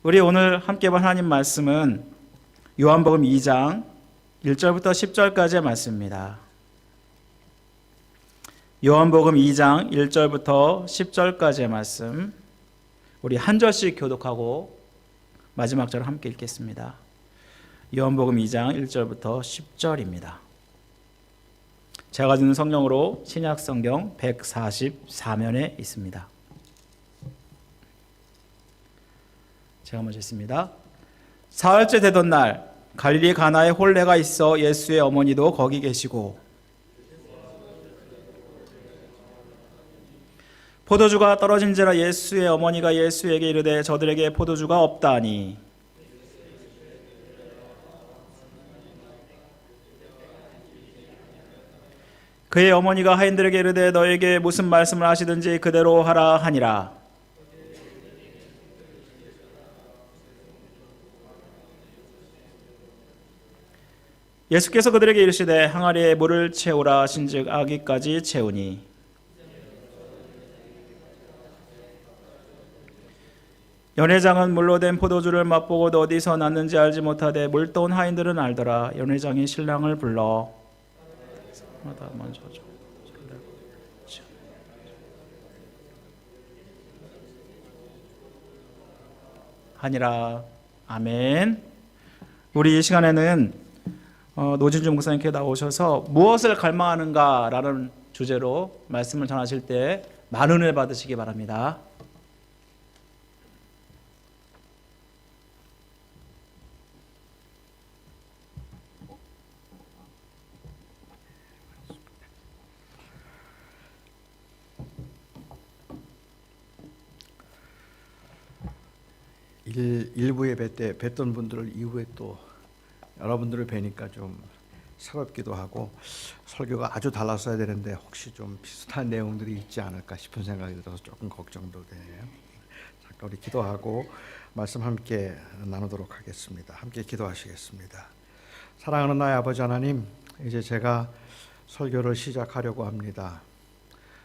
우리 오늘 함께 본 하나님 말씀은 요한복음 2장 1절부터 10절까지의 말씀입니다. 요한복음 2장 1절부터 10절까지의 말씀, 우리 한 절씩 교독하고 마지막 절을 함께 읽겠습니다. 요한복음 2장 1절부터 10절입니다. 제가 가지고 있는 성경으로 신약성경 144면에 있습니다. 제가 먼저 읽습니다. 사흘째 되던 날 갈릴리 가나에 혼례가 있어 예수의 어머니도 거기 계시고 포도주가 떨어진지라 예수의 어머니가 예수에게 이르되 저들에게 포도주가 없다니. 그의 어머니가 하인들에게 이르되 너에게 무슨 말씀을 하시든지 그대로 하라 하니라. 예수께서 그들에게 이르시되 항아리에 물을 채우라 하신즉 아기까지 채우니 연회장은 물로 된 포도주를 맛보고도 어디서 났는지 알지 못하되 물 떠온 하인들은 알더라. 연회장이 신랑을 불러 먼저 하니라. 아멘. 우리 이 시간에는 노진주 목사님께 나오셔서 무엇을 갈망하는가라는 주제로 말씀을 전하실 때 많은 은혜 받으시기 바랍니다. 일부 예배 때 뵀던 분들을 이후에 또 여러분들을 뵈니까 좀 새롭기도 하고 설교가 아주 달랐어야 되는데 혹시 좀 비슷한 내용들이 있지 않을까 싶은 생각이 들어서 조금 걱정도 되네요. 잠깐 우리 기도하고 말씀 함께 나누도록 하겠습니다. 함께 기도하시겠습니다. 사랑하는 나의 아버지 하나님, 이제 제가 설교를 시작하려고 합니다.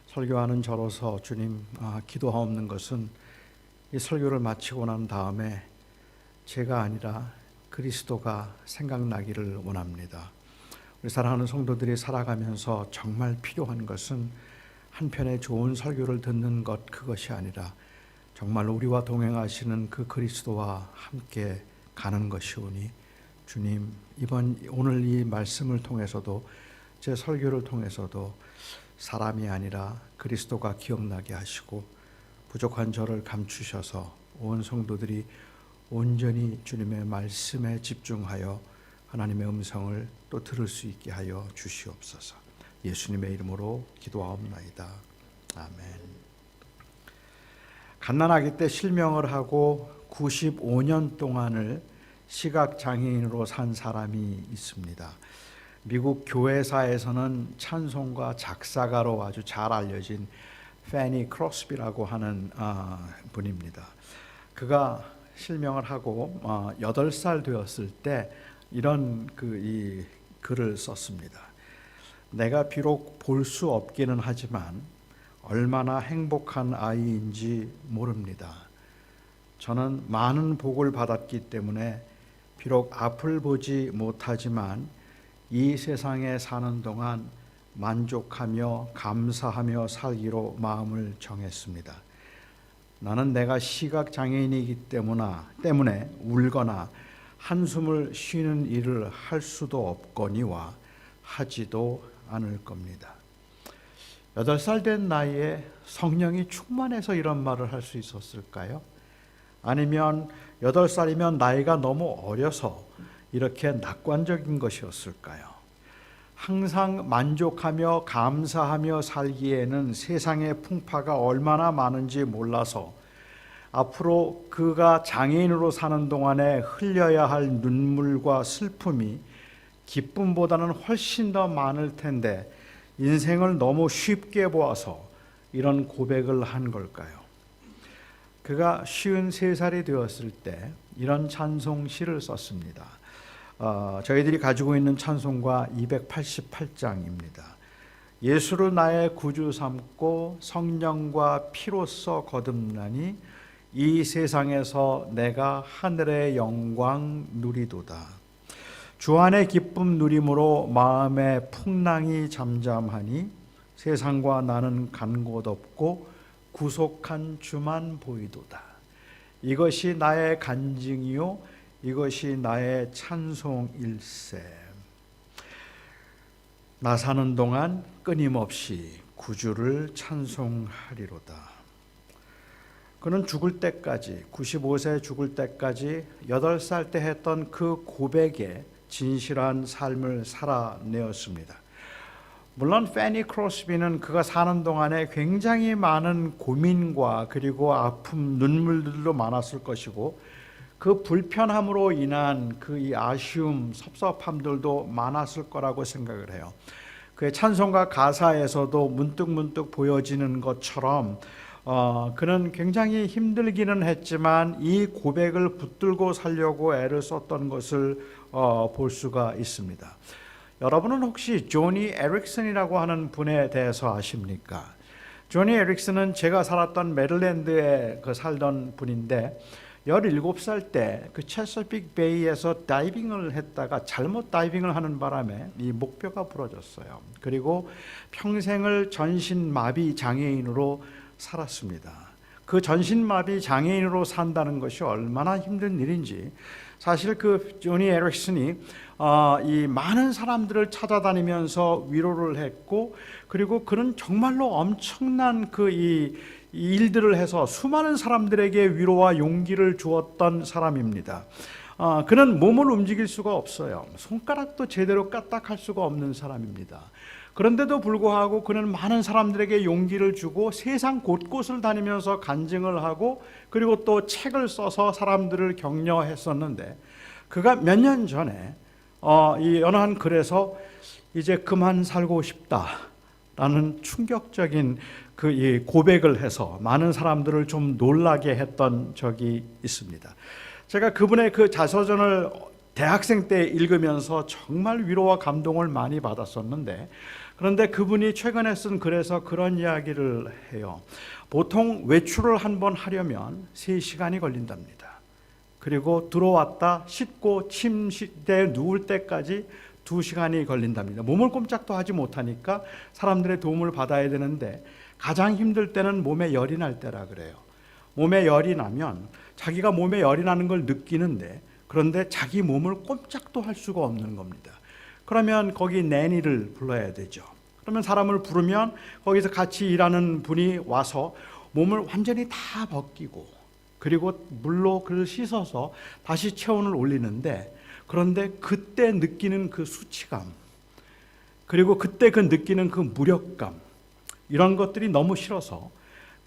설교하는 저로서 주님, 기도하옵는 것은 이 설교를 마치고 난 다음에 제가 아니라 그리스도가 생각나기를 원합니다. 우리 사랑하는 성도들이 살아가면서 정말 필요한 것은 한편의 좋은 설교를 듣는 것, 그것이 아니라 정말 우리와 동행하시는 그 그리스도와 함께 가는 것이오니 주님, 오늘 이 말씀을 통해서도 제 설교를 통해서도 사람이 아니라 그리스도가 기억나게 하시고 부족한 저를 감추셔서 온 성도들이 온전히 주님의 말씀에 집중하여 하나님의 음성을 또 들을 수 있게 하여 주시옵소서. 예수님의 이름으로 기도하옵나이다. 아멘. 갓난아기 때 실명을 하고 95년 동안을 시각장애인으로 산 사람이 있습니다. 미국 교회사에서는 찬송가 작사가로 아주 잘 알려진 패니 크로스비라고 하는 분입니다. 그가 실명을 하고 8살 되었을 때 이런 이 글을 썼습니다. 내가 비록 볼 수 없기는 하지만 얼마나 행복한 아이인지 모릅니다. 저는 많은 복을 받았기 때문에 비록 앞을 보지 못하지만 이 세상에 사는 동안 만족하며 감사하며 살기로 마음을 정했습니다. 나는 내가 시각장애인이기 때문에 울거나 한숨을 쉬는 일을 할 수도 없거니와 하지도 않을 겁니다. 8살 된 나이에 성령이 충만해서 이런 말을 할 수 있었을까요? 아니면 8살이면 나이가 너무 어려서 이렇게 낙관적인 것이었을까요? 항상 만족하며 감사하며 살기에는 세상의 풍파가 얼마나 많은지 몰라서 앞으로 그가 장애인으로 사는 동안에 흘려야 할 눈물과 슬픔이 기쁨보다는 훨씬 더 많을 텐데 인생을 너무 쉽게 보아서 이런 고백을 한 걸까요? 그가 53살이 되었을 때 이런 찬송시를 썼습니다. 저희들이 가지고 있는 찬송가 288장입니다. 예수를 나의 구주 삼고 성령과 피로써 거듭나니 이 세상에서 내가 하늘의 영광 누리도다. 주 안의 기쁨 누림으로 마음의 풍랑이 잠잠하니 세상과 나는 간 곳 없고 구속한 주만 보이도다. 이것이 나의 간증이요 이것이 나의 찬송일세. 나 사는 동안 끊임없이 구주를 찬송하리로다. 그는 죽을 때까지 95세 죽을 때까지 8살 때 했던 그 고백에 진실한 삶을 살아내었습니다. 물론 패니 크로스비는 그가 사는 동안에 굉장히 많은 고민과 그리고 아픔, 눈물들도 많았을 것이고 그 불편함으로 인한 그 이 아쉬움, 섭섭함들도 많았을 거라고 생각을 해요. 그의 찬송가 가사에서도 문득문득 보여지는 것처럼 그는 굉장히 힘들기는 했지만 이 고백을 붙들고 살려고 애를 썼던 것을 볼 수가 있습니다. 여러분은 혹시 조니 에릭슨이라고 하는 분에 대해서 아십니까? 조니 에릭슨은 제가 살았던 메릴랜드에 살던 분인데 17살 때 그 체서픽 베이에서 다이빙을 했다가 잘못 다이빙을 하는 바람에 이 목뼈가 부러졌어요. 그리고 평생을 전신마비 장애인으로 살았습니다. 그 전신마비 장애인으로 산다는 것이 얼마나 힘든 일인지 사실 그 조니 에릭슨이 이 많은 사람들을 찾아다니면서 위로를 했고 그리고 그는 정말로 엄청난 이 일들을 해서 수많은 사람들에게 위로와 용기를 주었던 사람입니다. 그는 몸을 움직일 수가 없어요. 손가락도 제대로 까딱할 수가 없는 사람입니다. 그런데도 불구하고 그는 많은 사람들에게 용기를 주고 세상 곳곳을 다니면서 간증을 하고 그리고 또 책을 써서 사람들을 격려했었는데 그가 몇 년 전에 이 어느 한 글에서 이제 그만 살고 싶다라는 충격적인 이 고백을 해서 많은 사람들을 좀 놀라게 했던 적이 있습니다. 제가 그분의 그 자서전을 대학생 때 읽으면서 정말 위로와 감동을 많이 받았었는데 그런데 그분이 최근에 쓴 글에서 그런 이야기를 해요. 보통 외출을 한번 하려면 3시간이 걸린답니다. 그리고 들어왔다 씻고 침대에 누울 때까지 2시간이 걸린답니다. 몸을 꼼짝도 하지 못하니까 사람들의 도움을 받아야 되는데 가장 힘들 때는 몸에 열이 날 때라 그래요. 몸에 열이 나면 자기가 몸에 열이 나는 걸 느끼는데 그런데 자기 몸을 꼼짝도 할 수가 없는 겁니다. 그러면 거기 내니를 불러야 되죠. 그러면 사람을 부르면 거기서 같이 일하는 분이 와서 몸을 완전히 다 벗기고 그리고 물로 그를 씻어서 다시 체온을 올리는데 그런데 그때 느끼는 그 수치감 그리고 그때 그 느끼는 그 무력감 이런 것들이 너무 싫어서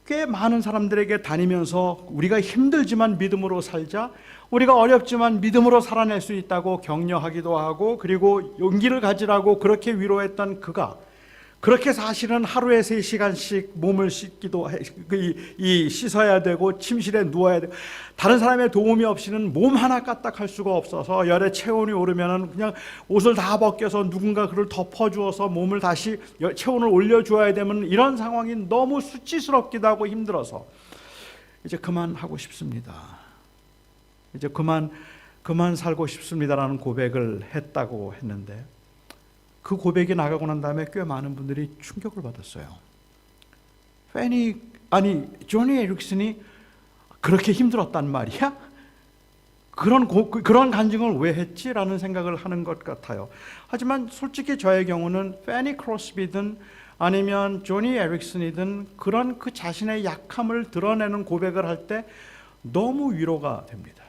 꽤 많은 사람들에게 다니면서 우리가 힘들지만 믿음으로 살자, 우리가 어렵지만 믿음으로 살아낼 수 있다고 격려하기도 하고 그리고 용기를 가지라고 그렇게 위로했던 그가 그렇게 사실은 하루에 3시간씩 몸을 씻기도 씻어야 되고 침실에 누워야 되고 다른 사람의 도움이 없이는 몸 하나 까딱할 수가 없어서 열에 체온이 오르면은 그냥 옷을 다 벗겨서 누군가 그를 덮어주어서 몸을 다시 체온을 올려주어야 되면 이런 상황이 너무 수치스럽기도 하고 힘들어서 이제 그만하고 싶습니다. 이제 그만 살고 싶습니다라는 고백을 했다고 했는데 그 고백이 나가고 난 다음에 꽤 많은 분들이 충격을 받았어요. 조니 에릭슨이 그렇게 힘들었단 말이야? 그런 간증을 왜 했지라는 생각을 하는 것 같아요. 하지만 솔직히 저의 경우는 패니 크로스비든 아니면 조니 에릭슨이든 그런 그 자신의 약함을 드러내는 고백을 할 때 너무 위로가 됩니다.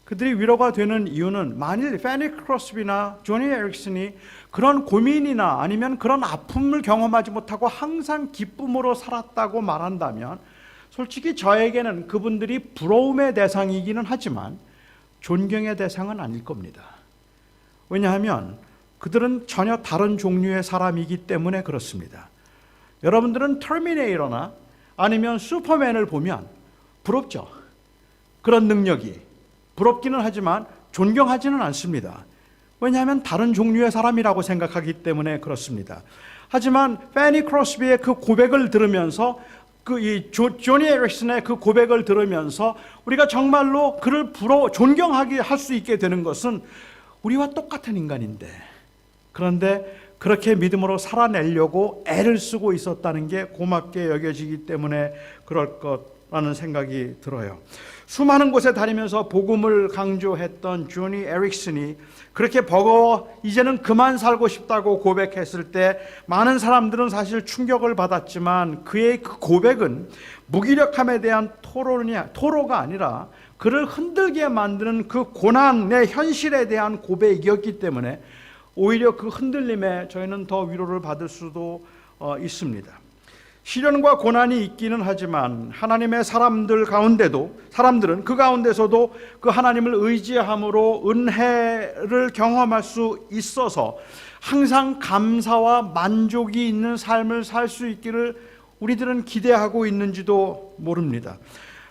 그들이 위로가 되는 이유는 만일 패니 크로스비나 조니 에릭슨이 그런 고민이나 아니면 그런 아픔을 경험하지 못하고 항상 기쁨으로 살았다고 말한다면 솔직히 저에게는 그분들이 부러움의 대상이기는 하지만 존경의 대상은 아닐 겁니다. 왜냐하면 그들은 전혀 다른 종류의 사람이기 때문에 그렇습니다. 여러분들은 터미네이터나 아니면 슈퍼맨을 보면 부럽죠. 그런 능력이 부럽기는 하지만 존경하지는 않습니다. 왜냐하면 다른 종류의 사람이라고 생각하기 때문에 그렇습니다. 하지만 패니 크로스비의 그 고백을 들으면서 조니 에릭슨의 그 고백을 들으면서 우리가 정말로 그를 존경하게 할 수 있게 되는 것은 우리와 똑같은 인간인데, 그런데 그렇게 믿음으로 살아내려고 애를 쓰고 있었다는 게 고맙게 여겨지기 때문에 그럴 거라는 생각이 들어요. 수많은 곳에 다니면서 복음을 강조했던 조니 에릭슨이 그렇게 버거워 이제는 그만 살고 싶다고 고백했을 때 많은 사람들은 사실 충격을 받았지만, 그의 그 고백은 무기력함에 대한 토로가 아니라 그를 흔들게 만드는 그 고난의 현실에 대한 고백이었기 때문에 오히려 그 흔들림에 저희는 더 위로를 받을 수도 있습니다. 시련과 고난이 있기는 하지만 하나님의 사람들은 그 가운데서도 그 하나님을 의지함으로 은혜를 경험할 수 있어서 항상 감사와 만족이 있는 삶을 살 수 있기를 우리들은 기대하고 있는지도 모릅니다.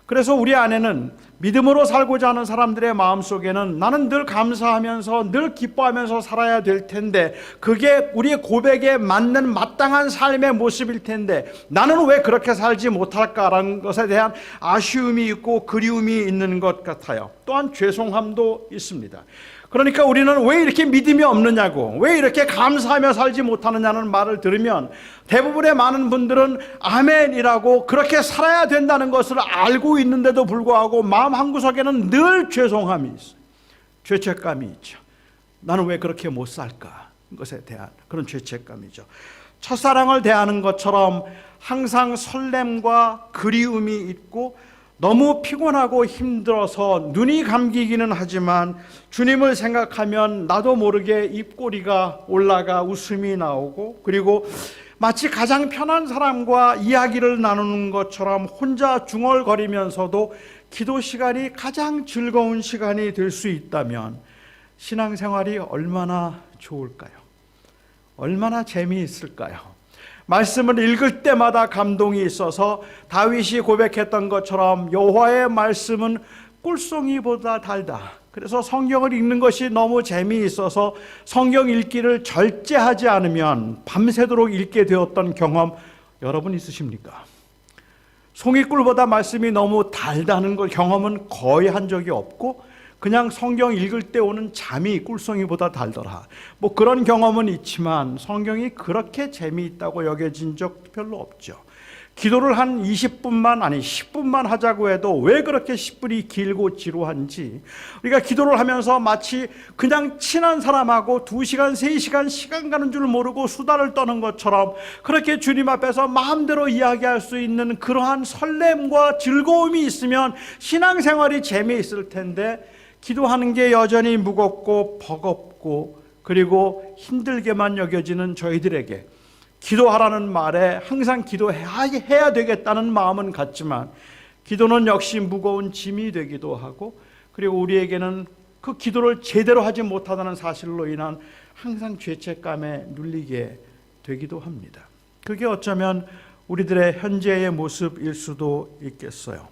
그래서 우리 안에는 믿음으로 살고자 하는 사람들의 마음속에는 나는 늘 감사하면서 늘 기뻐하면서 살아야 될 텐데, 그게 우리의 고백에 맞는 마땅한 삶의 모습일 텐데 나는 왜 그렇게 살지 못할까라는 것에 대한 아쉬움이 있고 그리움이 있는 것 같아요. 또한 죄송함도 있습니다. 그러니까 우리는 왜 이렇게 믿음이 없느냐고, 왜 이렇게 감사하며 살지 못하느냐는 말을 들으면 대부분의 많은 분들은 아멘이라고 그렇게 살아야 된다는 것을 알고 있는데도 불구하고 마음 한구석에는 늘 죄송함이 있어요. 죄책감이 있죠. 나는 왜 그렇게 못 살까? 것에 대한 그런 죄책감이죠. 첫사랑을 대하는 것처럼 항상 설렘과 그리움이 있고, 너무 피곤하고 힘들어서 눈이 감기기는 하지만 주님을 생각하면 나도 모르게 입꼬리가 올라가 웃음이 나오고, 그리고 마치 가장 편한 사람과 이야기를 나누는 것처럼 혼자 중얼거리면서도 기도 시간이 가장 즐거운 시간이 될 수 있다면 신앙생활이 얼마나 좋을까요? 얼마나 재미있을까요? 말씀을 읽을 때마다 감동이 있어서 다윗이 고백했던 것처럼 여호와의 말씀은 꿀송이보다 달다. 그래서 성경을 읽는 것이 너무 재미있어서 성경 읽기를 절제하지 않으면 밤새도록 읽게 되었던 경험 여러분 있으십니까? 송이꿀보다 말씀이 너무 달다는 걸 경험은 거의 한 적이 없고, 그냥 성경 읽을 때 오는 잠이 꿀송이보다 달더라, 뭐 그런 경험은 있지만 성경이 그렇게 재미있다고 여겨진 적 별로 없죠. 기도를 한 20분만 아니 10분만 하자고 해도 왜 그렇게 10분이 길고 지루한지, 우리가 기도를 하면서 마치 그냥 친한 사람하고 2시간 3시간 시간 가는 줄 모르고 수다를 떠는 것처럼 그렇게 주님 앞에서 마음대로 이야기할 수 있는 그러한 설렘과 즐거움이 있으면 신앙생활이 재미있을 텐데, 기도하는 게 여전히 무겁고 버겁고 그리고 힘들게만 여겨지는 저희들에게 기도하라는 말에 항상 기도해야 되겠다는 마음은 같지만, 기도는 역시 무거운 짐이 되기도 하고, 그리고 우리에게는 그 기도를 제대로 하지 못하다는 사실로 인한 항상 죄책감에 눌리게 되기도 합니다. 그게 어쩌면 우리들의 현재의 모습일 수도 있겠어요.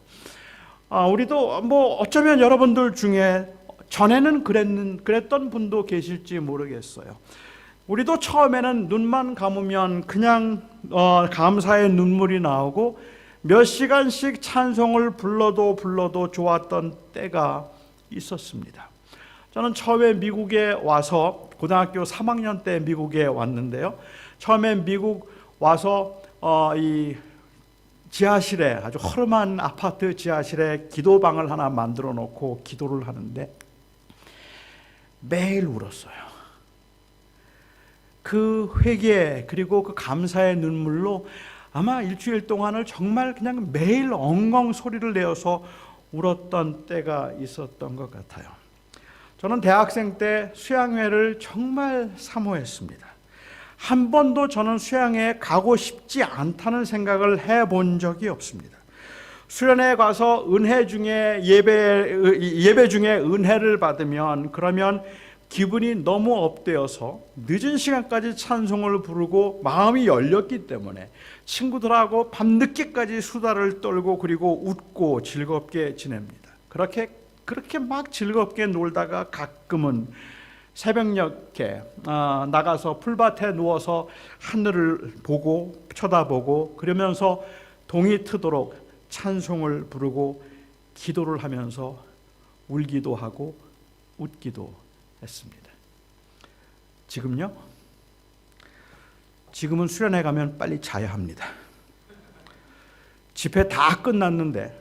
우리도 뭐 어쩌면 여러분들 중에 전에는 그랬던 분도 계실지 모르겠어요. 우리도 처음에는 눈만 감으면 그냥 감사의 눈물이 나오고 몇 시간씩 찬송을 불러도 좋았던 때가 있었습니다. 저는 처음에 미국에 와서 고등학교 3학년 때 미국에 왔는데요. 처음에 미국 와서 이 지하실에, 아주 허름한 아파트 지하실에 기도방을 하나 만들어 놓고 기도를 하는데 매일 울었어요. 그 회개 그리고 그 감사의 눈물로 아마 일주일 동안을 정말 그냥 매일 엉엉 소리를 내어서 울었던 때가 있었던 것 같아요. 저는 대학생 때 수양회를 정말 사모했습니다. 한 번도 저는 수양회에 가고 싶지 않다는 생각을 해본 적이 없습니다. 수련회에 가서 은혜 중에 예배 중에 은혜를 받으면 그러면 기분이 너무 업되어서 늦은 시간까지 찬송을 부르고 마음이 열렸기 때문에 친구들하고 밤늦게까지 수다를 떨고 그리고 웃고 즐겁게 지냅니다. 그렇게 막 즐겁게 놀다가 가끔은 새벽녘에 나가서 풀밭에 누워서 하늘을 보고 쳐다보고 그러면서 동이 트도록 찬송을 부르고 기도를 하면서 울기도 하고 웃기도 했습니다. 지금요? 지금은 수련회 가면 빨리 자야 합니다. 집회 다 끝났는데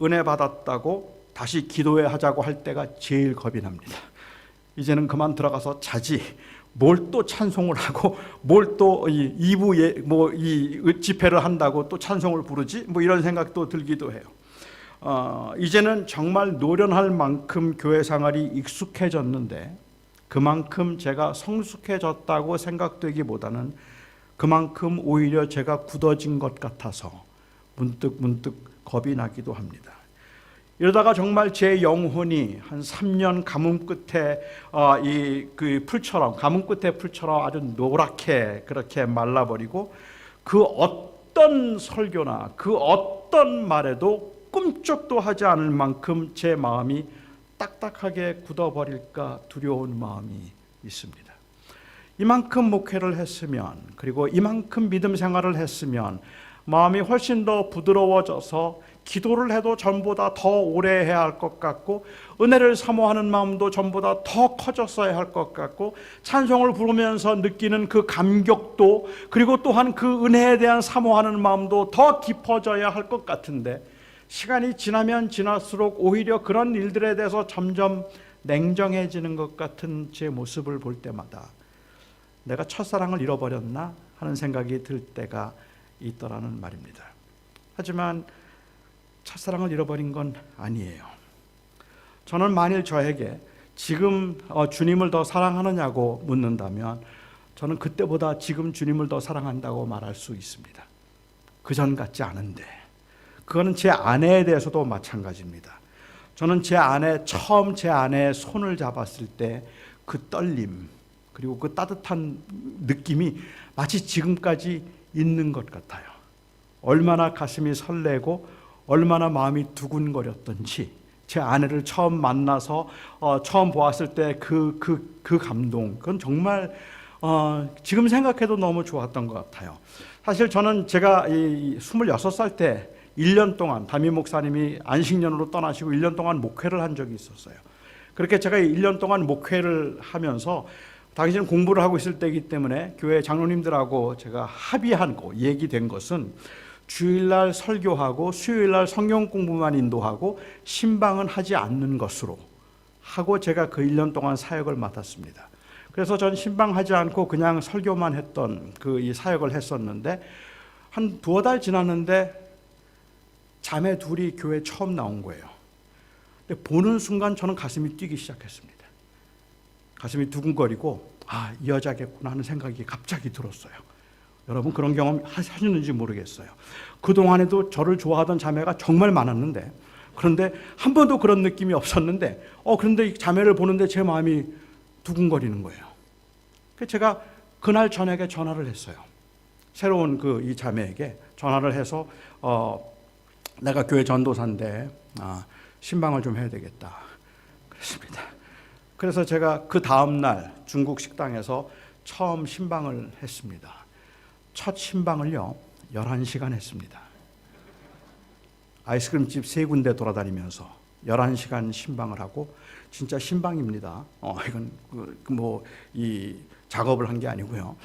은혜 받았다고 다시 기도회 하자고 할 때가 제일 겁이 납니다. 이제는 그만 들어가서 자지. 뭘 또 찬송을 하고 뭘 또 2부에 이 집회를 한다고 또 찬송을 부르지? 이런 생각도 들기도 해요. 이제는 정말 노련할 만큼 교회 생활이 익숙해졌는데 그만큼 제가 성숙해졌다고 생각되기보다는 그만큼 오히려 제가 굳어진 것 같아서 문득 겁이 나기도 합니다. 이러다가 정말 제 영혼이 한 3년 가뭄 끝에 가뭄 끝의 풀처럼 아주 노랗게 그렇게 말라버리고 그 어떤 설교나 그 어떤 말에도 꿈쩍도 하지 않을 만큼 제 마음이 딱딱하게 굳어버릴까 두려운 마음이 있습니다. 이만큼 목회를 했으면, 그리고 이만큼 믿음 생활을 했으면 마음이 훨씬 더 부드러워져서 기도를 해도 전보다 더 오래 해야 할 것 같고, 은혜를 사모하는 마음도 전보다 더 커졌어야 할 것 같고, 찬송을 부르면서 느끼는 그 감격도, 그리고 또한 그 은혜에 대한 사모하는 마음도 더 깊어져야 할 것 같은데, 시간이 지나면 지날수록 오히려 그런 일들에 대해서 점점 냉정해지는 것 같은 제 모습을 볼 때마다 내가 첫사랑을 잃어버렸나 하는 생각이 들 때가 있더라는 말입니다. 하지만 첫사랑을 잃어버린 건 아니에요. 저는 만일 저에게 지금 주님을 더 사랑하느냐고 묻는다면 저는 그때보다 지금 주님을 더 사랑한다고 말할 수 있습니다. 그전 같지 않은데. 그거는 제 아내에 대해서도 마찬가지입니다. 저는 처음 제 아내의 손을 잡았을 때 그 떨림, 그리고 그 따뜻한 느낌이 마치 지금까지 있는 것 같아요. 얼마나 가슴이 설레고 얼마나 마음이 두근거렸던지, 제 아내를 처음 만나서 처음 보았을 때 그 감동, 그건 정말 지금 생각해도 너무 좋았던 것 같아요. 사실 저는 제가 26살 때 1년 동안 담임 목사님이 안식년으로 떠나시고 1년 동안 목회를 한 적이 있었어요. 그렇게 제가 1년 동안 목회를 하면서, 당시에는 공부를 하고 있을 때이기 때문에 교회 장로님들하고 제가 합의하고 얘기된 것은 주일날 설교하고 수요일날 성경 공부만 인도하고 신방은 하지 않는 것으로 하고 제가 그 1년 동안 사역을 맡았습니다. 그래서 전 신방하지 않고 그냥 설교만 했던 이 사역을 했었는데, 한 2달 지났는데 자매 둘이 교회에 처음 나온 거예요. 근데 보는 순간 저는 가슴이 뛰기 시작했습니다. 가슴이 두근거리고, 이 여자겠구나 하는 생각이 갑자기 들었어요. 여러분 그런 경험 하셨는지 모르겠어요. 그동안에도 저를 좋아하던 자매가 정말 많았는데, 그런데 한 번도 그런 느낌이 없었는데, 그런데 이 자매를 보는데 제 마음이 두근거리는 거예요. 그래서 제가 그날 저녁에 전화를 했어요. 새로운 이 자매에게 전화를 해서 내가 교회 전도사인데 신방을 좀 해야 되겠다 그랬습니다. 그래서 제가 그 다음 날 중국 식당에서 처음 신방을 했습니다. 첫 신방을요 11시간 했습니다. 아이스크림집 3군데 돌아다니면서 11시간 신방을 하고, 진짜 신방입니다. 이건 이 작업을 한 게 아니고요.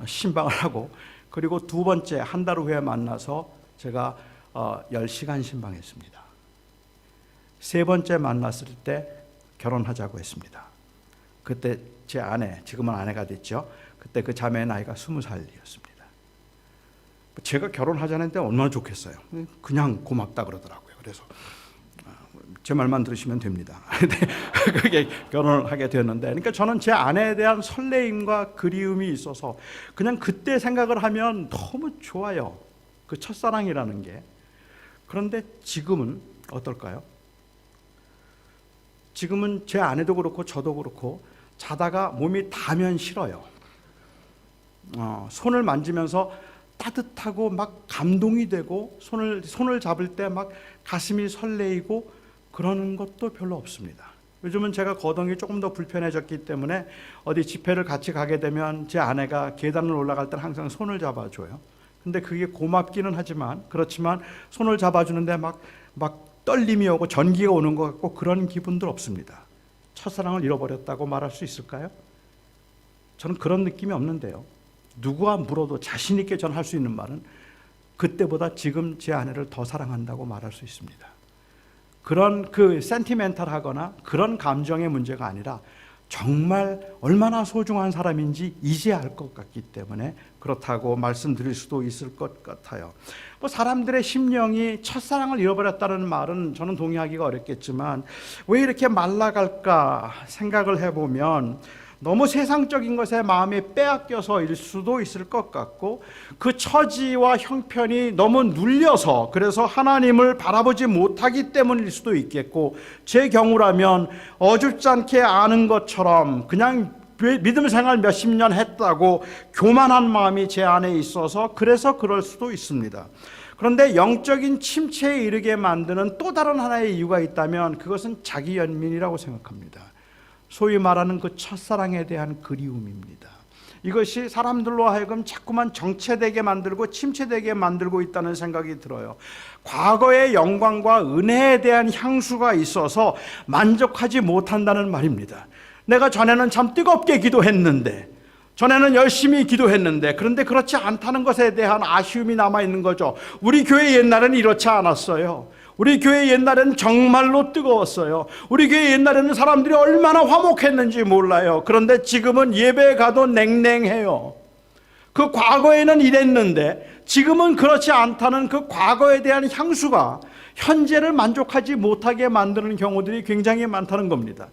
신방을 하고, 그리고 2번째 한 달 후에 만나서 제가 10시간 신방했습니다. 3번째 만났을 때 결혼하자고 했습니다. 그때 제 아내, 지금은 아내가 됐죠. 그때 그 자매의 나이가 20살이었습니다. 제가 결혼하자는데 얼마나 좋겠어요. 그냥 고맙다 그러더라고요. 그래서 제 말만 들으시면 됩니다. 그게 결혼을 하게 되었는데, 그러니까 저는 제 아내에 대한 설레임과 그리움이 있어서 그냥 그때 생각을 하면 너무 좋아요. 그 첫사랑이라는 게. 그런데 지금은 어떨까요? 지금은 제 아내도 그렇고 저도 그렇고 자다가 몸이 닿으면 싫어요. 손을 만지면서 따뜻하고 막 감동이 되고, 손을 잡을 때 막 가슴이 설레이고 그러는 것도 별로 없습니다. 요즘은 제가 거동이 조금 더 불편해졌기 때문에 어디 집회를 같이 가게 되면 제 아내가 계단을 올라갈 때는 항상 손을 잡아줘요. 근데 그게 고맙기는 하지만, 그렇지만 손을 잡아주는데 막 떨림이 오고 전기가 오는 것 같고 그런 기분들 없습니다. 첫사랑을 잃어버렸다고 말할 수 있을까요? 저는 그런 느낌이 없는데요. 누구와 물어도 자신 있게 저는 할 수 있는 말은 그때보다 지금 제 아내를 더 사랑한다고 말할 수 있습니다. 그런 센티멘탈하거나 그런 감정의 문제가 아니라 정말 얼마나 소중한 사람인지 이제 알 것 같기 때문에 그렇다고 말씀드릴 수도 있을 것 같아요. 뭐 사람들의 심령이 첫사랑을 잃어버렸다는 말은 저는 동의하기가 어렵겠지만 왜 이렇게 말라갈까 생각을 해보면 너무 세상적인 것에 마음이 빼앗겨서일 수도 있을 것 같고, 그 처지와 형편이 너무 눌려서 그래서 하나님을 바라보지 못하기 때문일 수도 있겠고, 제 경우라면 어줍지 않게 아는 것처럼 그냥 믿음 생활 몇십 년 했다고 교만한 마음이 제 안에 있어서 그래서 그럴 수도 있습니다. 그런데 영적인 침체에 이르게 만드는 또 다른 하나의 이유가 있다면 그것은 자기 연민이라고 생각합니다. 소위 말하는 그 첫사랑에 대한 그리움입니다. 이것이 사람들로 하여금 자꾸만 정체되게 만들고 침체되게 만들고 있다는 생각이 들어요. 과거의 영광과 은혜에 대한 향수가 있어서 만족하지 못한다는 말입니다. 내가 전에는 참 뜨겁게 기도했는데, 전에는 열심히 기도했는데, 그런데 그렇지 않다는 것에 대한 아쉬움이 남아있는 거죠. 우리 교회 옛날에는 이렇지 않았어요. 우리 교회 옛날에는 정말로 뜨거웠어요. 우리 교회 옛날에는 사람들이 얼마나 화목했는지 몰라요. 그런데 지금은 예배에 가도 냉랭해요. 그 과거에는 이랬는데 지금은 그렇지 않다는 그 과거에 대한 향수가 현재를 만족하지 못하게 만드는 경우들이 굉장히 많다는 겁니다.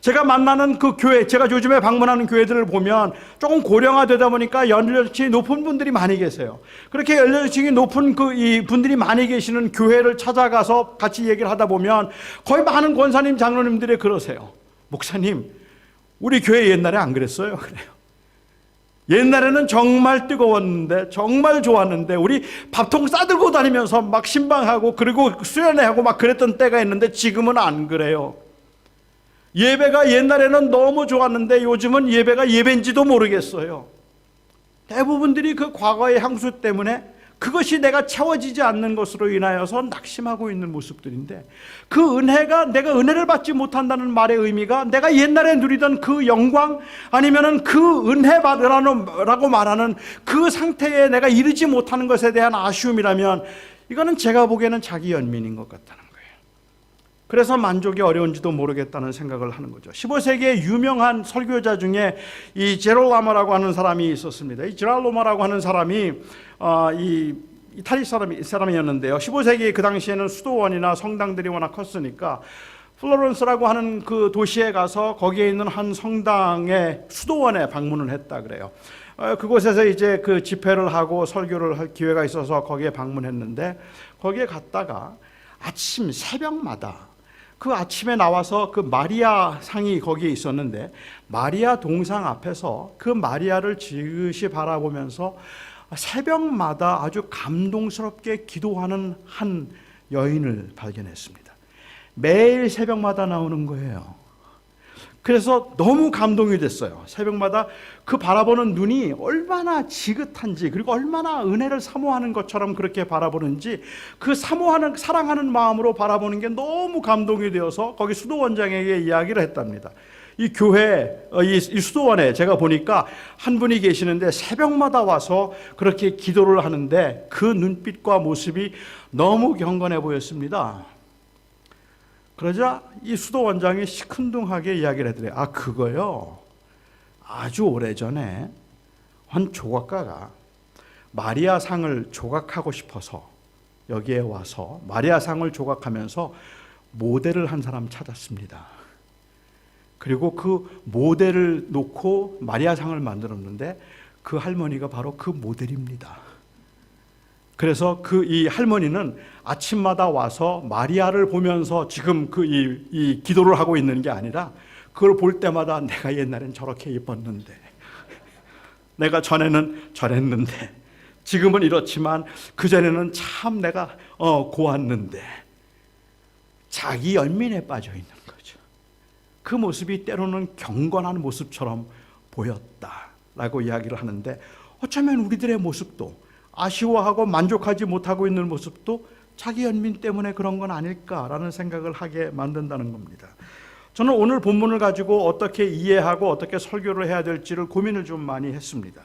제가 만나는 그 교회, 제가 요즘에 방문하는 교회들을 보면 조금 고령화되다 보니까 연령층이 높은 분들이 많이 계세요. 그렇게 연령층이 높은 이 분들이 많이 계시는 교회를 찾아가서 같이 얘기를 하다 보면 거의 많은 권사님, 장로님들이 그러세요. 목사님, 우리 교회 옛날에 안 그랬어요. 그래요. 옛날에는 정말 뜨거웠는데, 정말 좋았는데, 우리 밥통 싸들고 다니면서 막 신방하고 그리고 수련회하고 막 그랬던 때가 있는데 지금은 안 그래요. 예배가 옛날에는 너무 좋았는데 요즘은 예배가 예배인지도 모르겠어요. 대부분들이 그 과거의 향수 때문에 그것이 내가 채워지지 않는 것으로 인하여서 낙심하고 있는 모습들인데, 그 은혜가, 내가 은혜를 받지 못한다는 말의 의미가 내가 옛날에 누리던 그 영광 아니면은 그 은혜 받으라고 말하는 그 상태에 내가 이르지 못하는 것에 대한 아쉬움이라면 이거는 제가 보기에는 자기 연민인 것 같다는 거예요. 그래서 만족이 어려운지도 모르겠다는 생각을 하는 거죠. 15세기의 유명한 설교자 중에 이 제롤라모라고 하는 사람이 있었습니다. 이 제롤라모라고 하는 사람이 이 이탈리 사람이었는데요. 15세기 그 당시에는 수도원이나 성당들이 워낙 컸으니까 플로렌스라고 하는 그 도시에 가서 거기에 있는 한 성당의 수도원에 방문을 했다 그래요. 그곳에서 이제 그 집회를 하고 설교를 할 기회가 있어서 거기에 방문했는데, 거기에 갔다가 아침 새벽마다 그 아침에 나와서 그 마리아 상이 거기에 있었는데, 마리아 동상 앞에서 그 마리아를 지그시 바라보면서 새벽마다 아주 감동스럽게 기도하는 한 여인을 발견했습니다. 매일 새벽마다 나오는 거예요. 그래서 너무 감동이 됐어요. 새벽마다 그 바라보는 눈이 얼마나 지긋한지, 그리고 얼마나 은혜를 사모하는 것처럼 그렇게 바라보는지, 그 사모하는, 사랑하는 마음으로 바라보는 게 너무 감동이 되어서 거기 수도원장에게 이야기를 했답니다. 이 교회, 이 수도원에 제가 보니까 한 분이 계시는데 새벽마다 와서 그렇게 기도를 하는데 그 눈빛과 모습이 너무 경건해 보였습니다. 그러자 이 수도원장이 시큰둥하게 이야기를 하더래요. 아, 그거요, 아주 오래전에 한 조각가가 마리아 상을 조각하고 싶어서 여기에 와서 마리아 상을 조각하면서 모델을 한 사람 찾았습니다. 그리고 그 모델을 놓고 마리아 상을 만들었는데 그 할머니가 바로 그 모델입니다. 그래서 이 할머니는 아침마다 와서 마리아를 보면서 지금 이 기도를 하고 있는 게 아니라 그걸 볼 때마다 내가 옛날엔 저렇게 예뻤는데, 내가 전에는 저랬는데, 지금은 이렇지만 그전에는 참 내가 고왔는데, 자기 연민에 빠져 있는 거죠. 그 모습이 때로는 경건한 모습처럼 보였다라고 이야기를 하는데, 어쩌면 우리들의 모습도 아쉬워하고 만족하지 못하고 있는 모습도 자기 연민 때문에 그런 건 아닐까라는 생각을 하게 만든다는 겁니다. 저는 오늘 본문을 가지고 어떻게 이해하고 어떻게 설교를 해야 될지를 고민을 좀 많이 했습니다.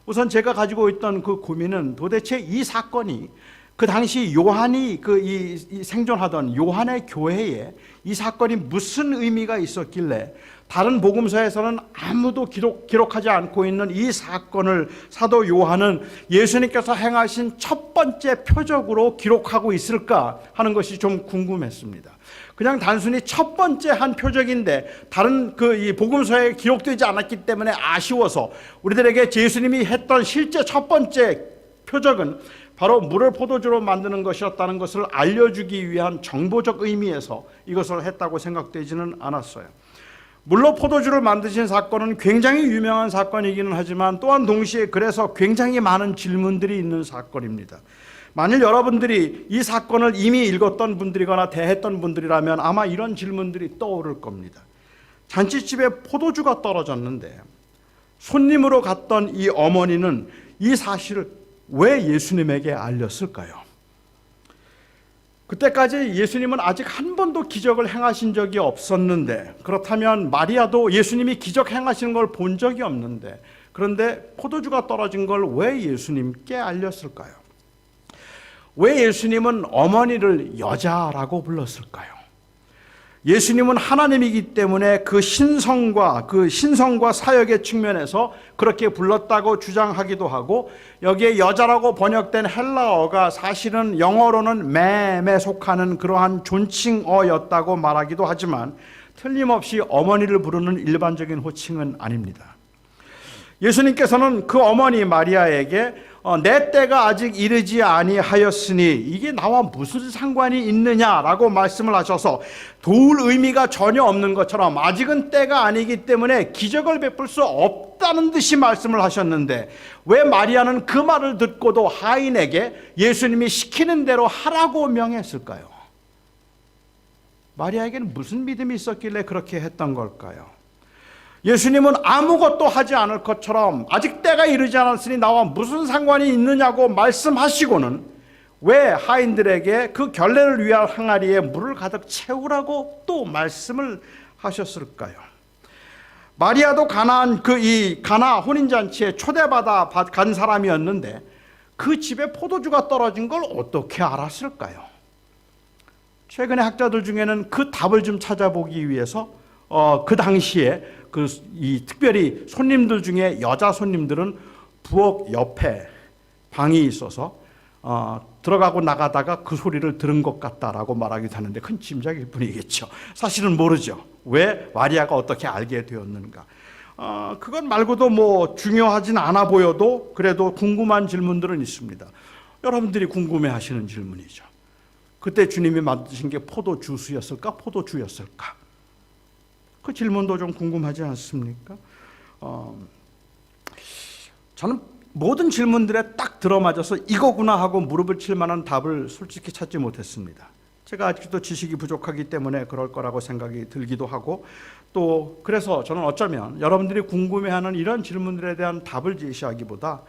우선 제가 가지고 있던 그 고민은 도대체 이 사건이 그 당시 요한이 이 생존하던 요한의 교회에 이 사건이 무슨 의미가 있었길래 다른 복음서에서는 아무도 기록하지 않고 있는 이 사건을 사도 요한은 예수님께서 행하신 첫 번째 표적으로 기록하고 있을까 하는 것이 좀 궁금했습니다. 그냥 단순히 첫 번째 한 표적인데 다른 이 복음서에 기록되지 않았기 때문에 아쉬워서 우리들에게 예수님이 했던 실제 첫 번째 표적은 바로 물을 포도주로 만드는 것이었다는 것을 알려주기 위한 정보적 의미에서 이것을 했다고 생각되지는 않았어요. 물로 포도주를 만드신 사건은 굉장히 유명한 사건이기는 하지만 또한 동시에 그래서 굉장히 많은 질문들이 있는 사건입니다. 만일 여러분들이 이 사건을 이미 읽었던 분들이거나 대했던 분들이라면 아마 이런 질문들이 떠오를 겁니다. 잔치집에 포도주가 떨어졌는데 손님으로 갔던 이 어머니는 이 사실을 왜 예수님에게 알렸을까요? 그때까지 예수님은 아직 한 번도 기적을 행하신 적이 없었는데, 그렇다면 마리아도 예수님이 기적 행하시는 걸 본 적이 없는데, 그런데 포도주가 떨어진 걸 왜 예수님께 알렸을까요? 왜 예수님은 어머니를 여자라고 불렀을까요? 예수님은 하나님이기 때문에 그 신성과 사역의 측면에서 그렇게 불렀다고 주장하기도 하고, 여기에 여자라고 번역된 헬라어가 사실은 영어로는 맴에 속하는 그러한 존칭어였다고 말하기도 하지만 틀림없이 어머니를 부르는 일반적인 호칭은 아닙니다. 예수님께서는 그 어머니 마리아에게 내 때가 아직 이르지 아니하였으니 이게 나와 무슨 상관이 있느냐라고 말씀을 하셔서 도울 의미가 전혀 없는 것처럼 아직은 때가 아니기 때문에 기적을 베풀 수 없다는 듯이 말씀을 하셨는데, 왜 마리아는 그 말을 듣고도 하인에게 예수님이 시키는 대로 하라고 명했을까요? 마리아에게는 무슨 믿음이 있었길래 그렇게 했던 걸까요? 예수님은 아무것도 하지 않을 것처럼 아직 때가 이르지 않았으니 나와 무슨 상관이 있느냐고 말씀하시고는 왜 하인들에게 그 결례를 위한 항아리에 물을 가득 채우라고 또 말씀을 하셨을까요? 마리아도 가나 혼인잔치에 초대받아 간 사람이었는데 그 집에 포도주가 떨어진 걸 어떻게 알았을까요? 최근에 학자들 중에는 그 답을 좀 찾아보기 위해서 그 당시에 특별히 손님들 중에 여자 손님들은 부엌 옆에 방이 있어서 들어가고 나가다가 그 소리를 들은 것 같다라고 말하기도 하는데 큰 짐작일 뿐이겠죠. 사실은 모르죠. 왜 마리아가 어떻게 알게 되었는가. 그것 말고도 뭐 중요하진 않아 보여도 그래도 궁금한 질문들은 있습니다. 여러분들이 궁금해하시는 질문이죠. 그때 주님이 만드신 게 포도주스였을까? 포도주였을까? 그 질문도 좀 궁금하지 않습니까? 저는 모든 질문들에 딱 들어맞아서 이거구나 하고 무릎을 칠 만한 답을 솔직히 찾지 못했습니다. 제가 아직도 지식이 부족하기 때문에 그럴 거라고 생각이 들기도 하고, 또 그래서 저는 어쩌면 여러분들이 궁금해하는 이런 질문들에 대한 답을 제시하기보다